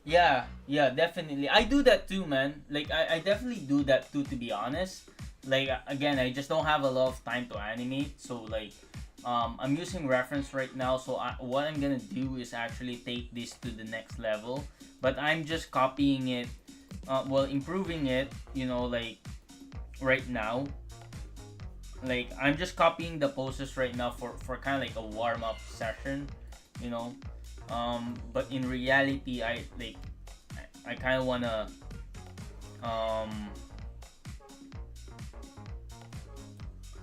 Yeah, yeah, definitely. I do that too, man. Like I definitely do that too, to be honest. Like again, I just don't have a lot of time to animate, so like I'm using reference right now, so what I'm gonna do is actually take this to the next level, but I'm just copying it, well, improving it, like right now. Like I'm just copying the poses right now for kind of like a warm up session, you know. But in reality, I kind of wanna um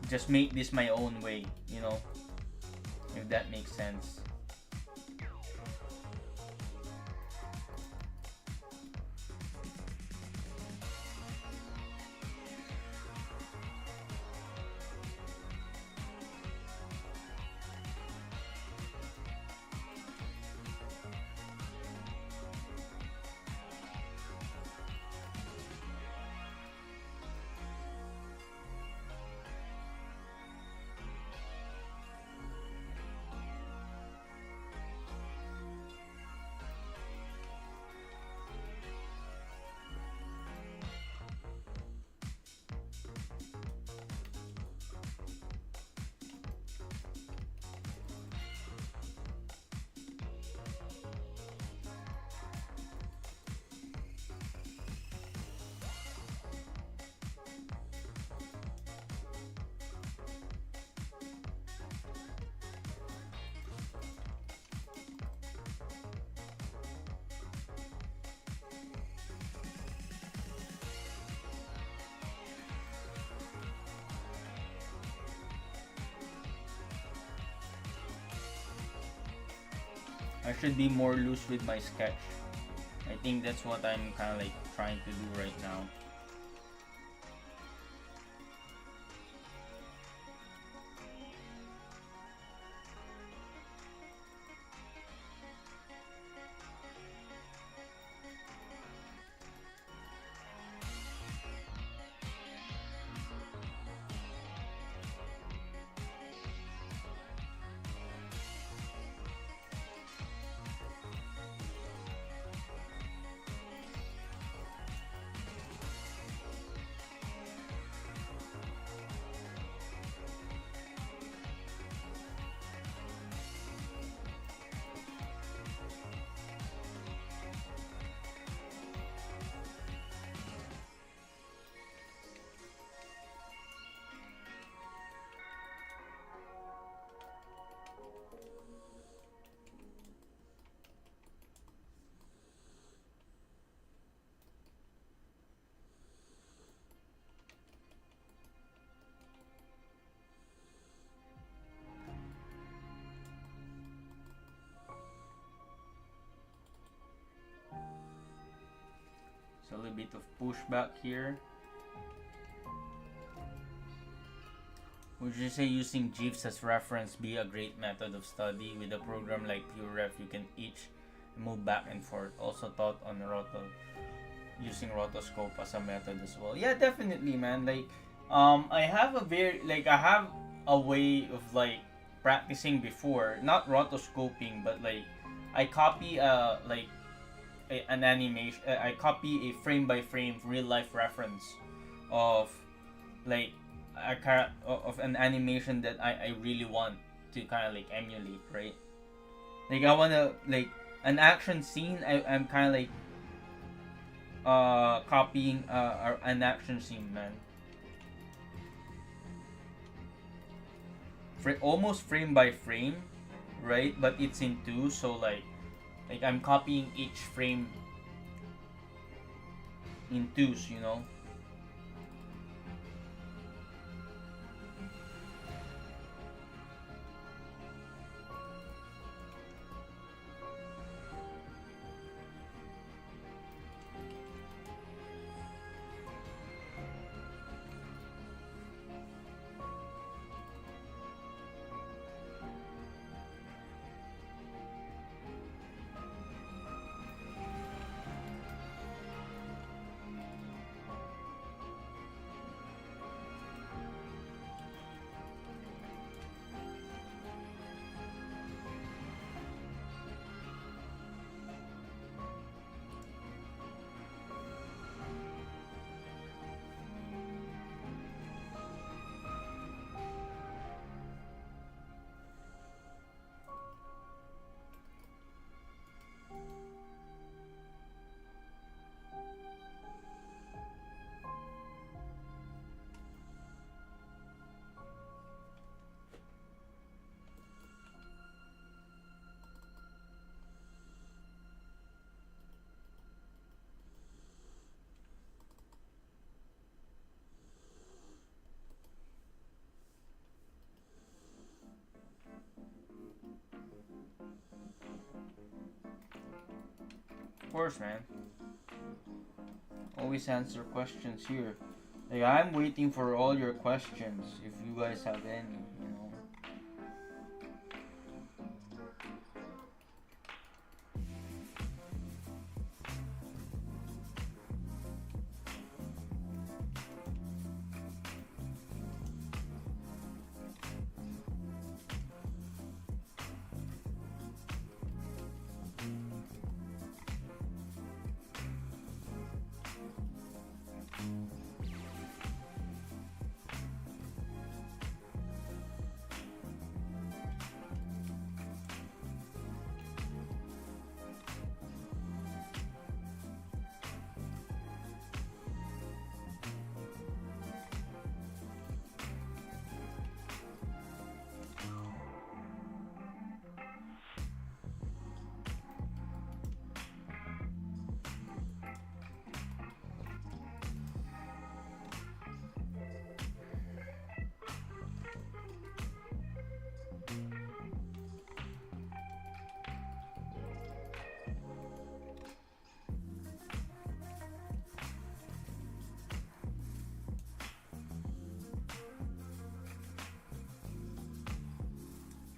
just make this my own way, if that makes sense. I should be more loose with my sketch. I think that's what I'm kind of like trying to do right now. So a little bit of pushback here. Would you say using GIFs as reference be a great method of study? With a program like PureRef, you can each move back and forth. Also taught on using rotoscope as a method as well. Yeah, definitely, man. Like, I have a way of like practicing before, not rotoscoping, but like I copy an animation. I copy a frame by frame real life reference of like of an animation that I really want to kind of like emulate, right? Like I wanna like an action scene. I'm kind of like copying an action scene, man. Almost frame by frame, right? But it's in two, so like I'm copying each frame in twos, you know. Of course, man. Always answer questions here. Like I'm waiting for all your questions if you guys have any, you know.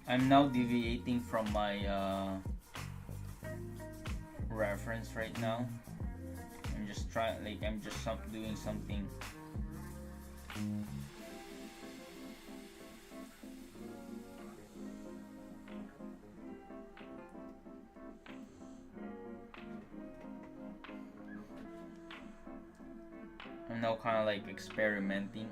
I'm now deviating from my reference right now. I'm just trying, like I'm just doing something. I'm now kind of like experimenting.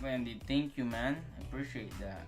Wendy, thank you, man. I appreciate that.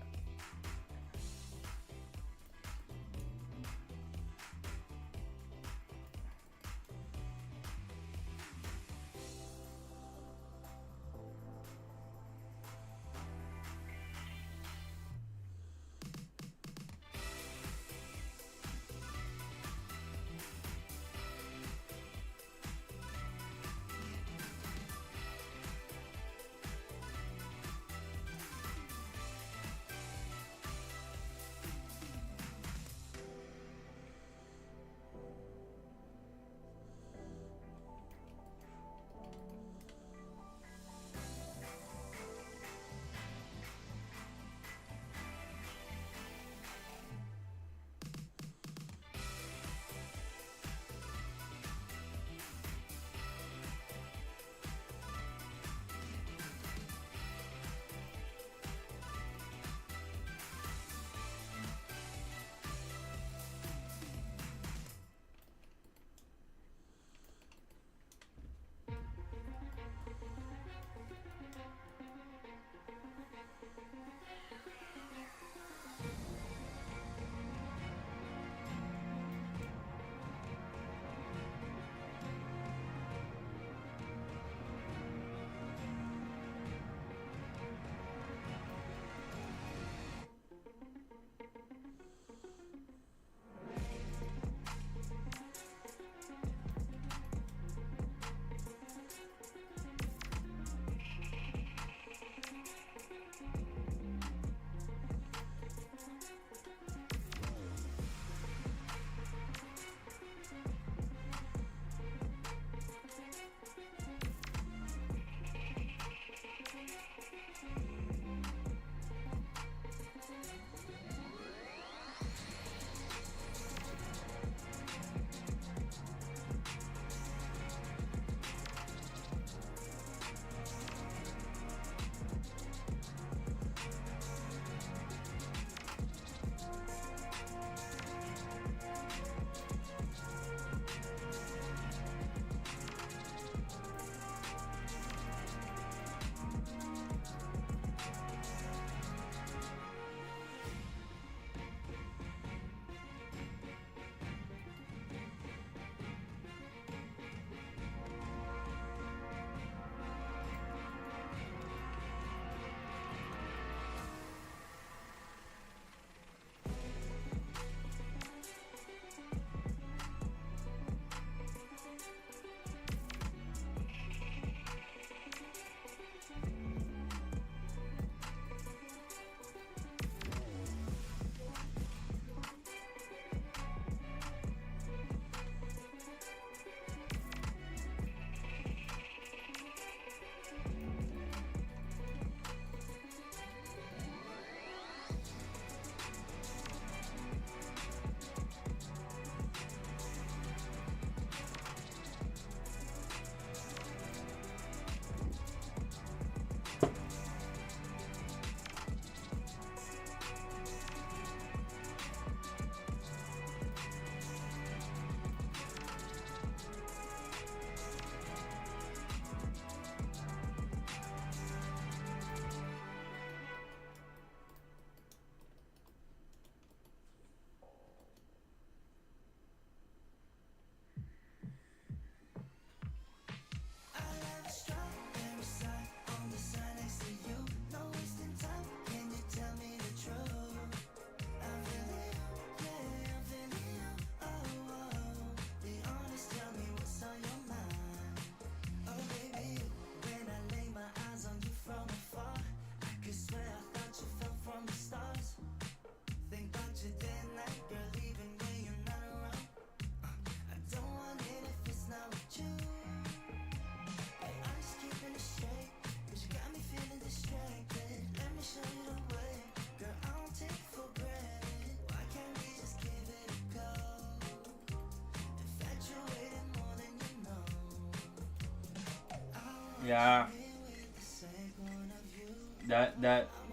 Yeah,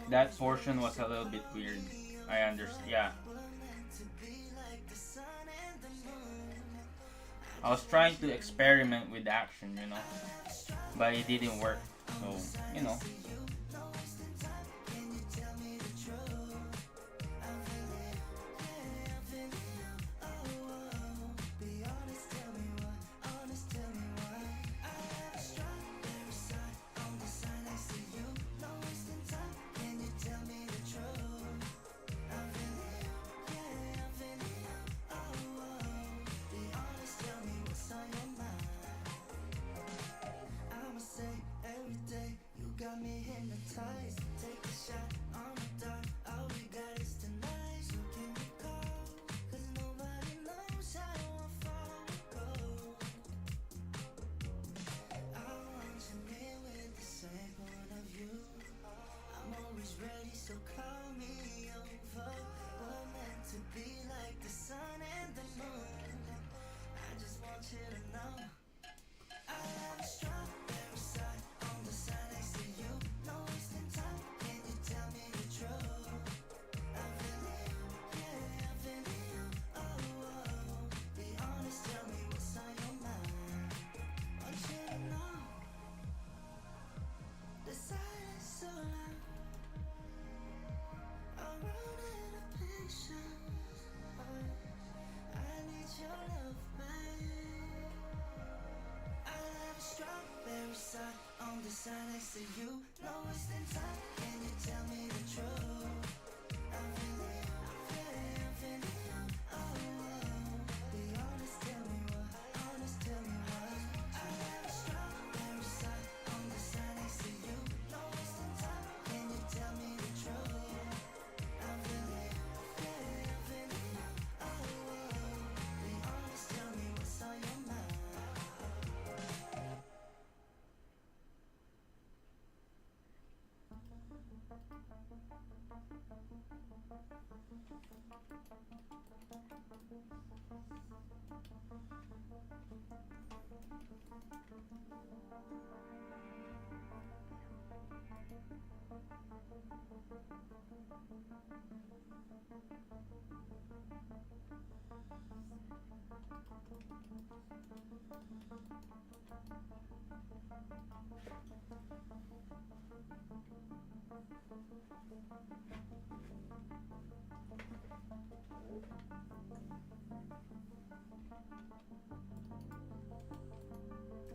that portion was a little bit weird. I understand. Yeah, I was trying to experiment with action, but it didn't work. So you know,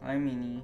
Hi, Minnie.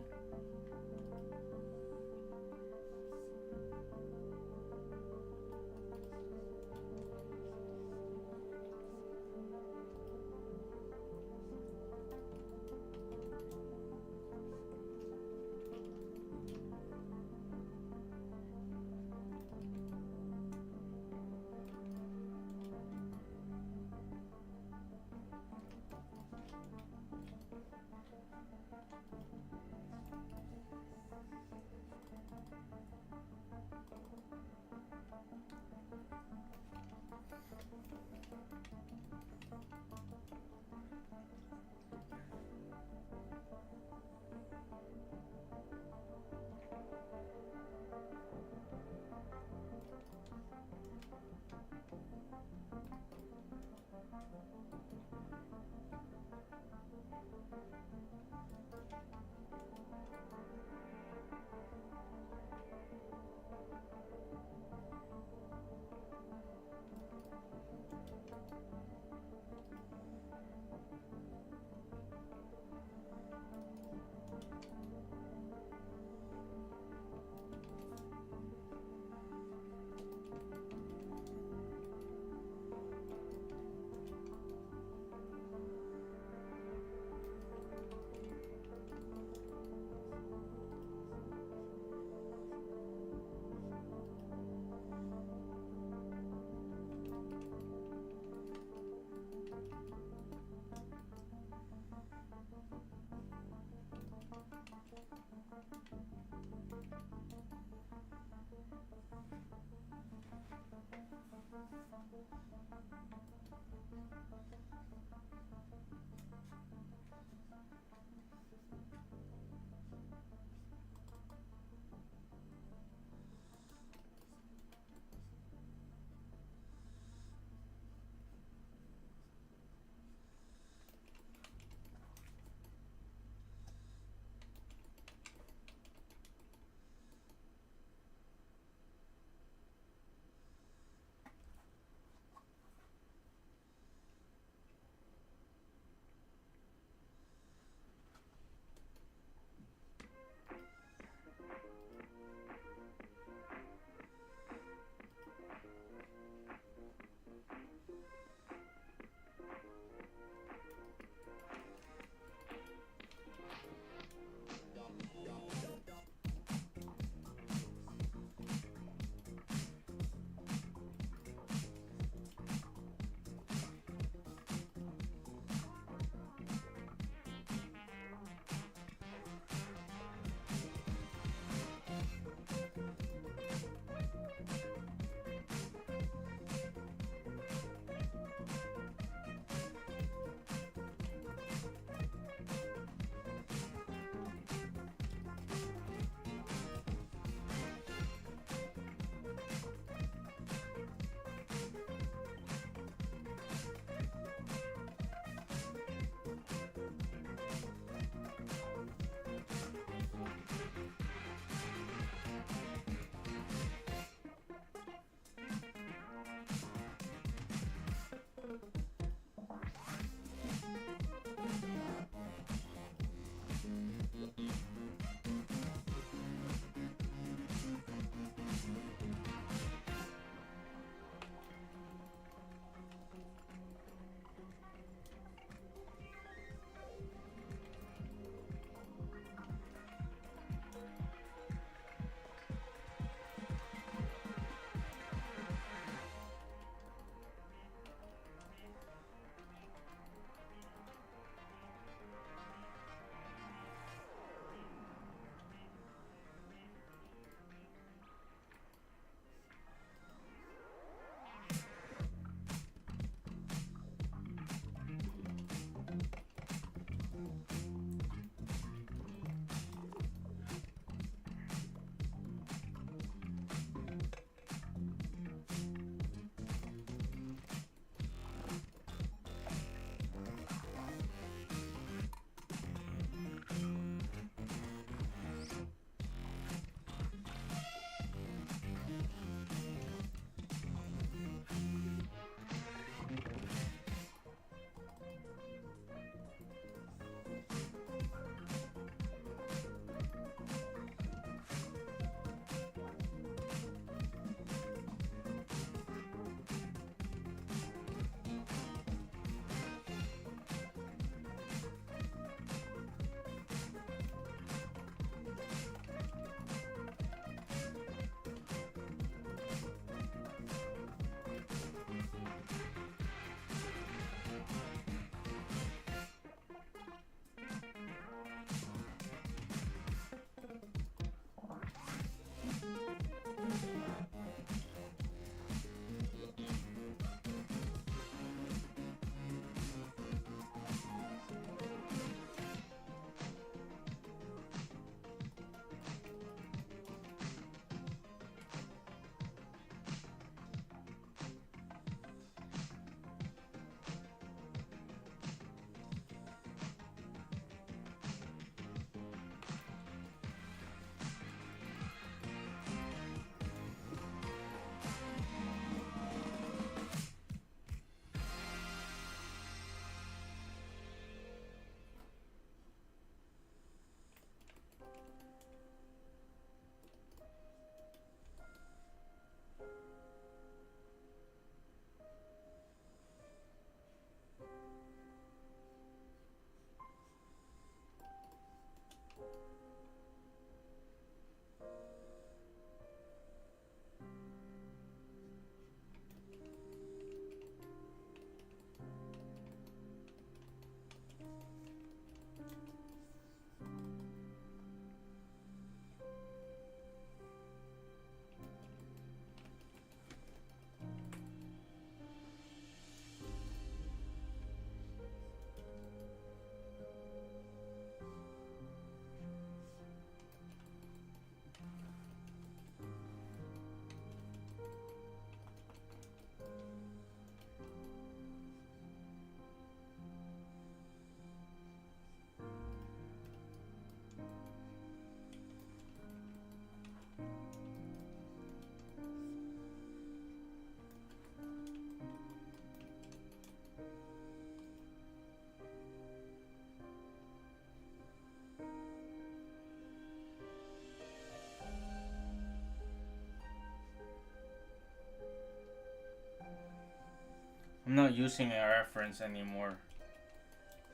I'm not using a reference anymore,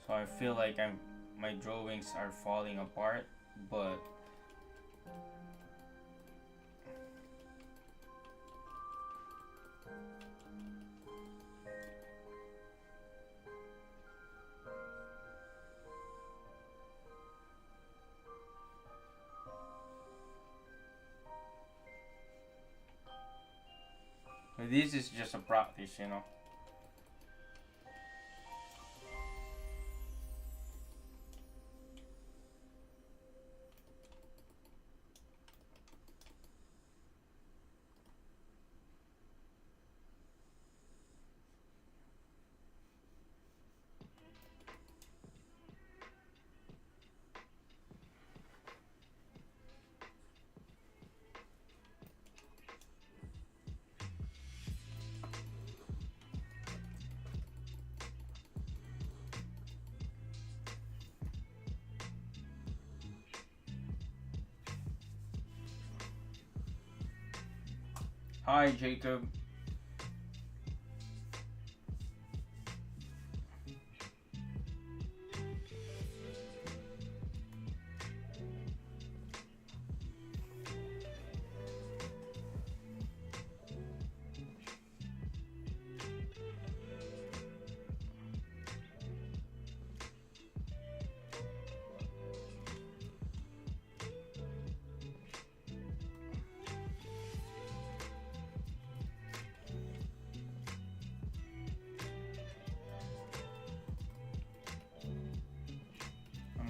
so I feel like my drawings are falling apart, but this is just a practice, you know. Hi, Jacob.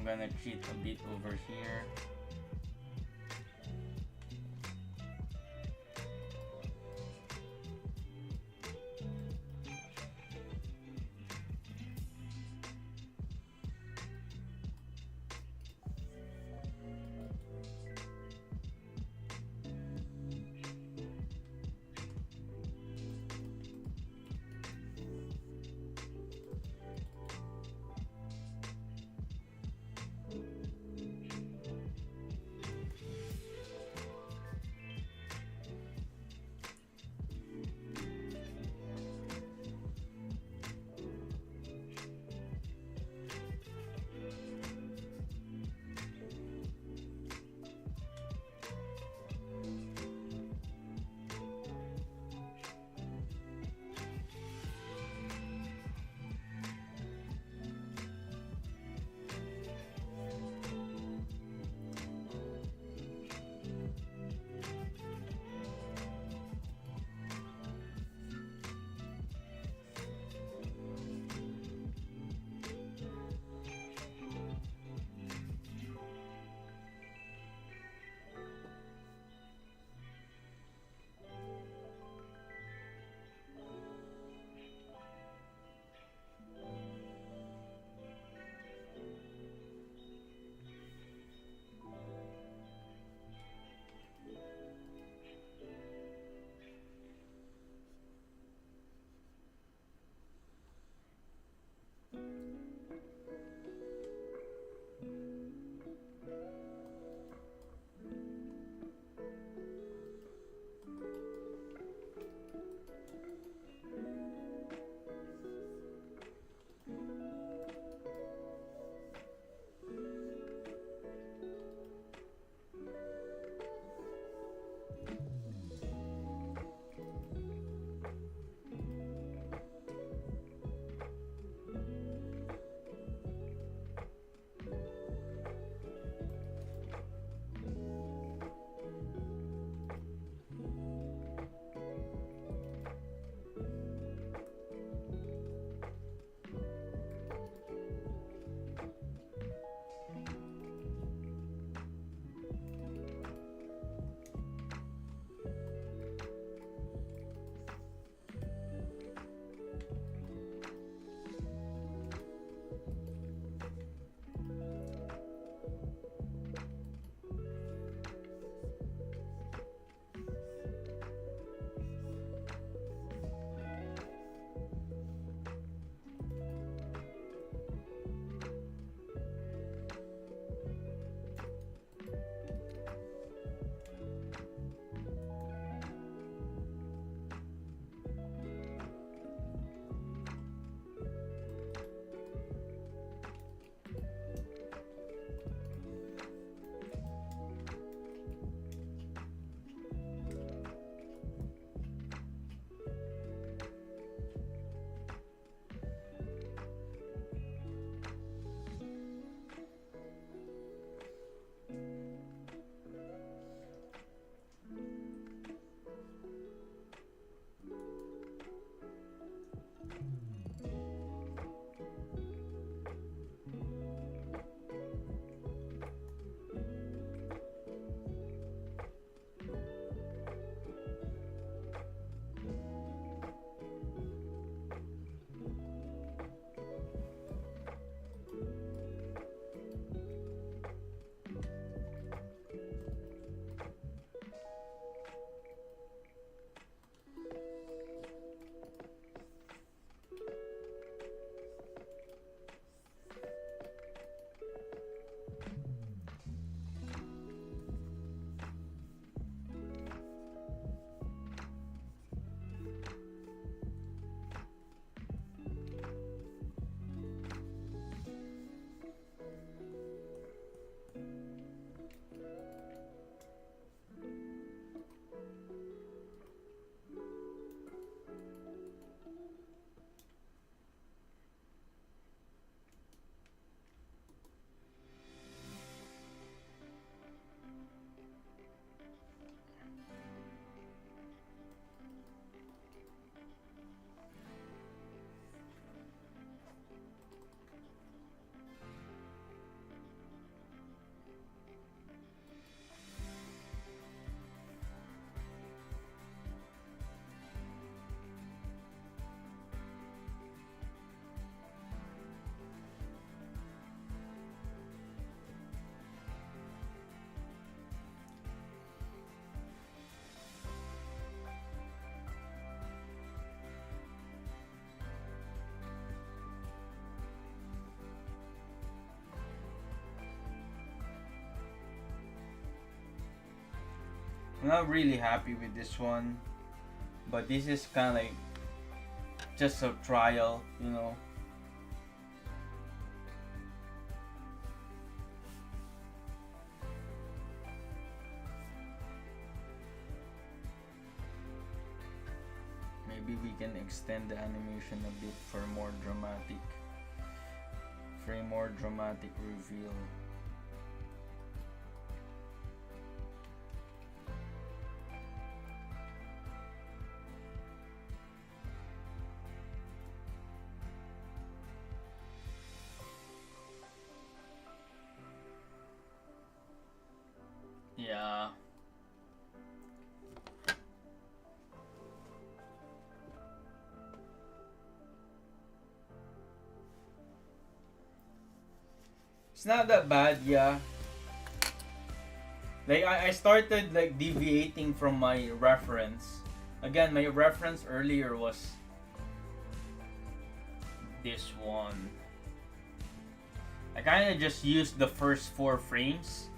I'm gonna cheat a bit over here. I'm not really happy with this one, but this is kind of like just a trial, you know. Maybe we can extend the animation a bit for a more dramatic reveal. Yeah. It's not that bad, yeah. Like I started like deviating from my reference. Again, my reference earlier was this one. I kind of just used the first 4 frames,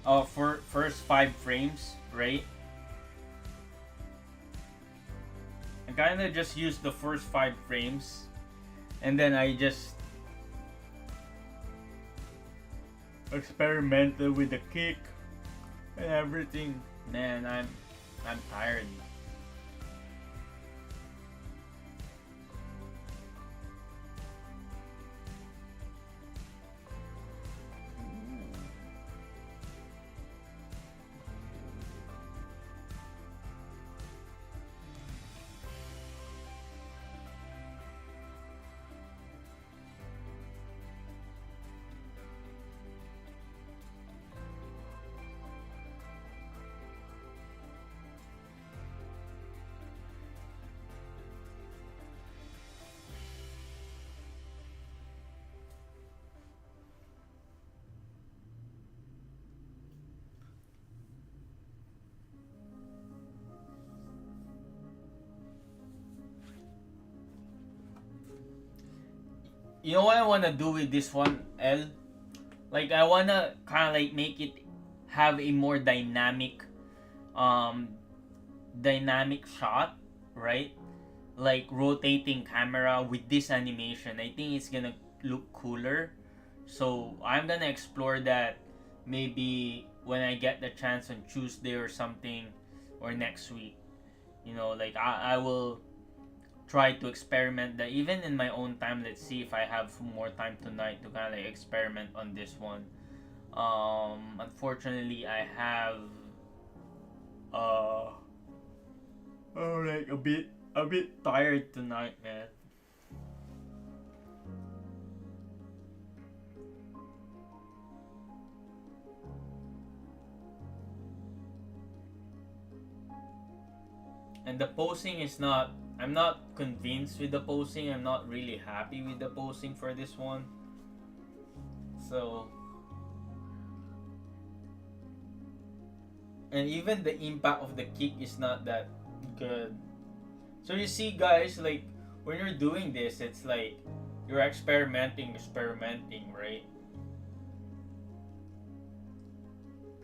for first 5 frames, right? I kind of just used the first 5 frames, and then I just experimented with the kick and everything. Man, I'm tired. You know what I wanna do with this one, L? Like I wanna kind of like make it have a more um, dynamic shot, right? Like rotating camera with this animation. I think it's gonna look cooler. So I'm gonna explore that maybe when I get the chance on Tuesday or something, or next week. You know, like I will try to experiment that even in my own time. Let's see if I have more time tonight to kind of like experiment on this one. Unfortunately, I have uh like a bit tired tonight, man. And the posing is not. I'm not convinced with the posing. I'm not really happy with the posing for this one. So, and even the impact of the kick is not that good. So you see, guys, like when you're doing this, it's like you're experimenting, right?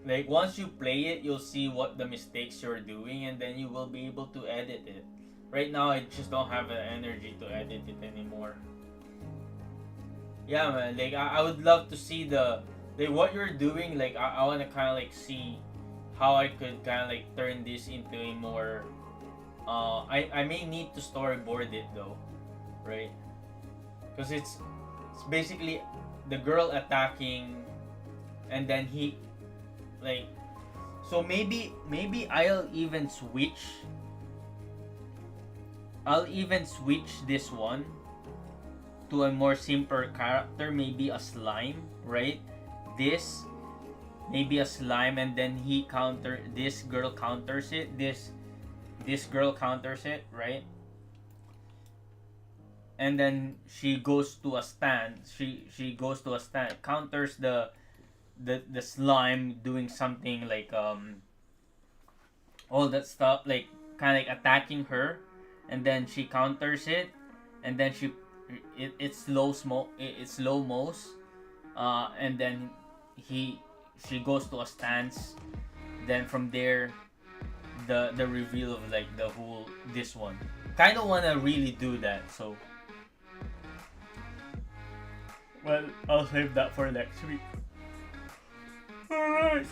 Like once you play it, you'll see what the mistakes you're doing, and then you will be able to edit it. Right now, I just don't have the energy to edit it anymore. Yeah, man. Like I would love to see the like what you're doing. Like I want to kind of like see how I could kind of like turn this into a more. I may need to storyboard it though, right? Because it's basically the girl attacking, and then he like. So maybe I'll even switch this one to a more simpler character, maybe a slime, right? This maybe a slime, and then this girl counters it. This girl counters it, right? And then she goes to a stand. She goes to a stand, counters the slime doing something like all that stuff, like kind of like attacking her, and then she counters it, and then it's slow most, and then he she goes to a stance. Then from there, the reveal of like the whole this one. Kind of wanna really do that. So, well, I'll save that for next week. Alright.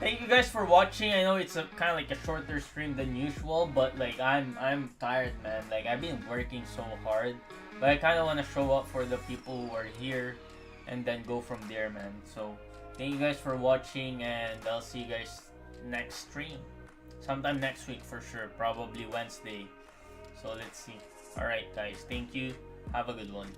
Thank you guys for watching. I know it's a kind of like a shorter stream than usual, but like I'm tired, man. Like I've been working so hard, but I kind of want to show up for the people who are here, and then go from there, man. So thank you guys for watching, and I'll see you guys next stream, sometime next week for sure. Probably Wednesday. So let's see. Alright, guys. Thank you. Have a good one.